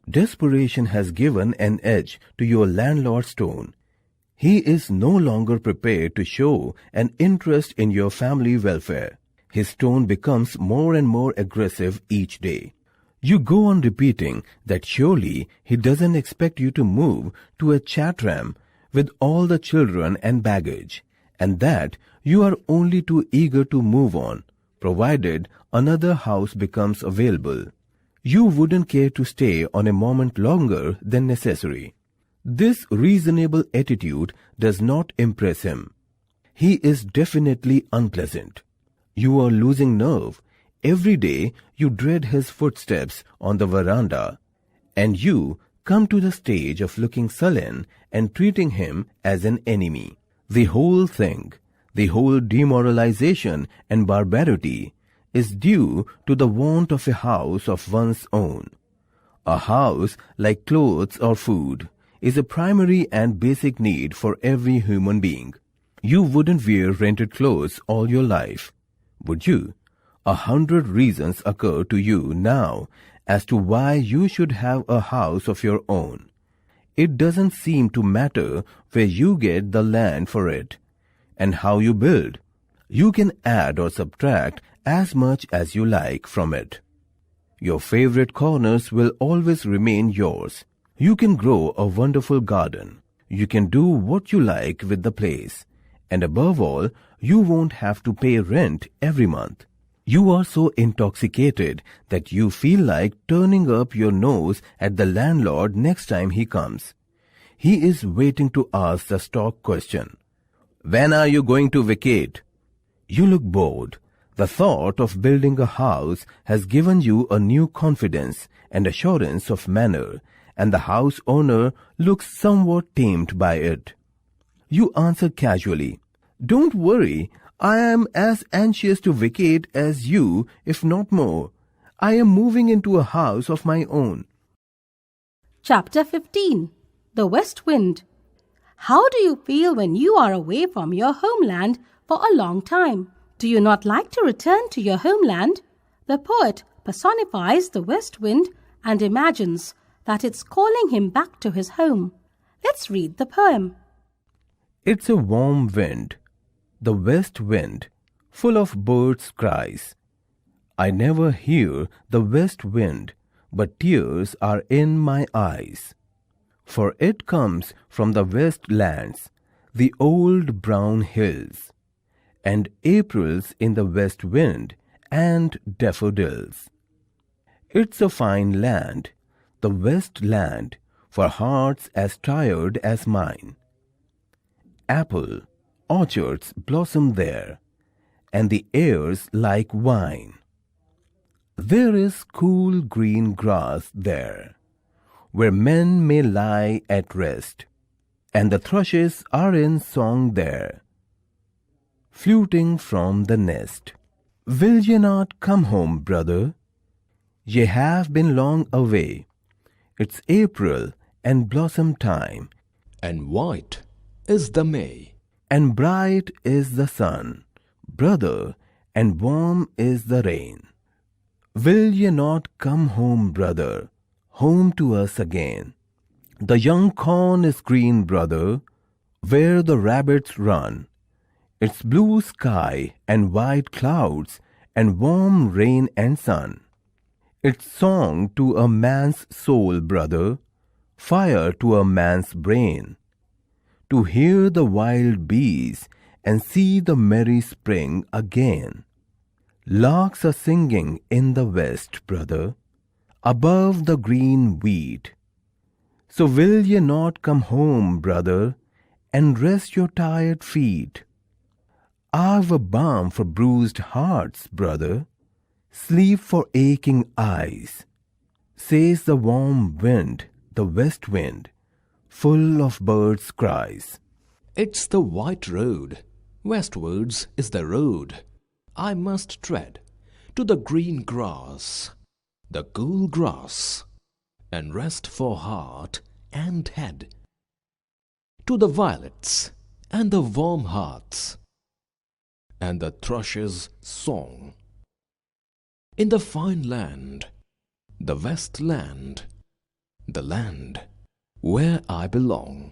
B: Desperation has given an edge to your landlord's tone. He is no longer prepared to show an interest in your family welfare. His tone becomes more and more aggressive each day. You go on repeating that surely he doesn't expect you to move to a Chatham with all the children and baggage, and that you are only too eager to move on, provided another house becomes available. You wouldn't care to stay on a moment longer than necessary. This reasonable attitude does not impress him. He is definitely unpleasant. You are losing nerve. Every day you dread his footsteps on the veranda, and you come to the stage of looking sullen and treating him as an enemy. The whole thing, the whole demoralization and barbarity, is due to the want of a house of one's own. A house, like clothes or food, is a primary and basic need for every human being. You wouldn't wear rented clothes all your life, would you? 100 reasons occur to you now as to why you should have a house of your own. It doesn't seem to matter where you get the land for it and how you build. You can add or subtract as much as you like from it. Your favorite corners will always remain yours. You can grow a wonderful garden. You can do what you like with the place. And above all, you won't have to pay rent every month. You are so intoxicated that you feel like turning up your nose at the landlord next time he comes. He is waiting to ask the stock question. When are you going to vacate? You look bored. The thought of building a house has given you a new confidence and assurance of manner, and the house owner looks somewhat tamed by it. You answer casually, Don't worry, I am as anxious to vacate as you, if not more. I am moving into a house of my own.
A: Chapter 15. The West Wind. How do you feel when you are away from your homeland for a long time? Do you not like to return to your homeland? The poet personifies the west wind and imagines that it's calling him back to his home. Let's read the poem.
B: It's a warm wind, the west wind, full of birds' cries. I never hear the west wind, but tears are in my eyes. For it comes from the west lands, the old brown hills, and Aprils in the west wind and daffodils. It's a fine land, the west land, for hearts as tired as mine. Apple orchards blossom there, and the air's like wine. There is cool green grass there, where men may lie at rest, and the thrushes are in song there, fluting from the nest. Will ye not come home, brother? Ye have been long away. It's April and blossom time,
C: and white is the May,
B: and bright is the sun, brother, and warm is the rain. Will ye not come home, brother, home to us again? The young corn is green, brother, where the rabbits run. It's blue sky and white clouds and warm rain and sun. It's song to a man's soul, brother, fire to a man's brain. To hear the wild bees and see the merry spring again. Larks are singing in the west, brother, above the green wheat. So will ye not come home, brother, and rest your tired feet? I've a balm for bruised hearts, brother, sleep for aching eyes, says the warm wind, the west wind, full of birds' cries.
C: It's the white road, westwards is the road I must tread, to the green grass, the cool grass, and rest for heart and head, to the violets and the warm hearts, and the thrush's song. In the fine land, the west land, the land where I belong.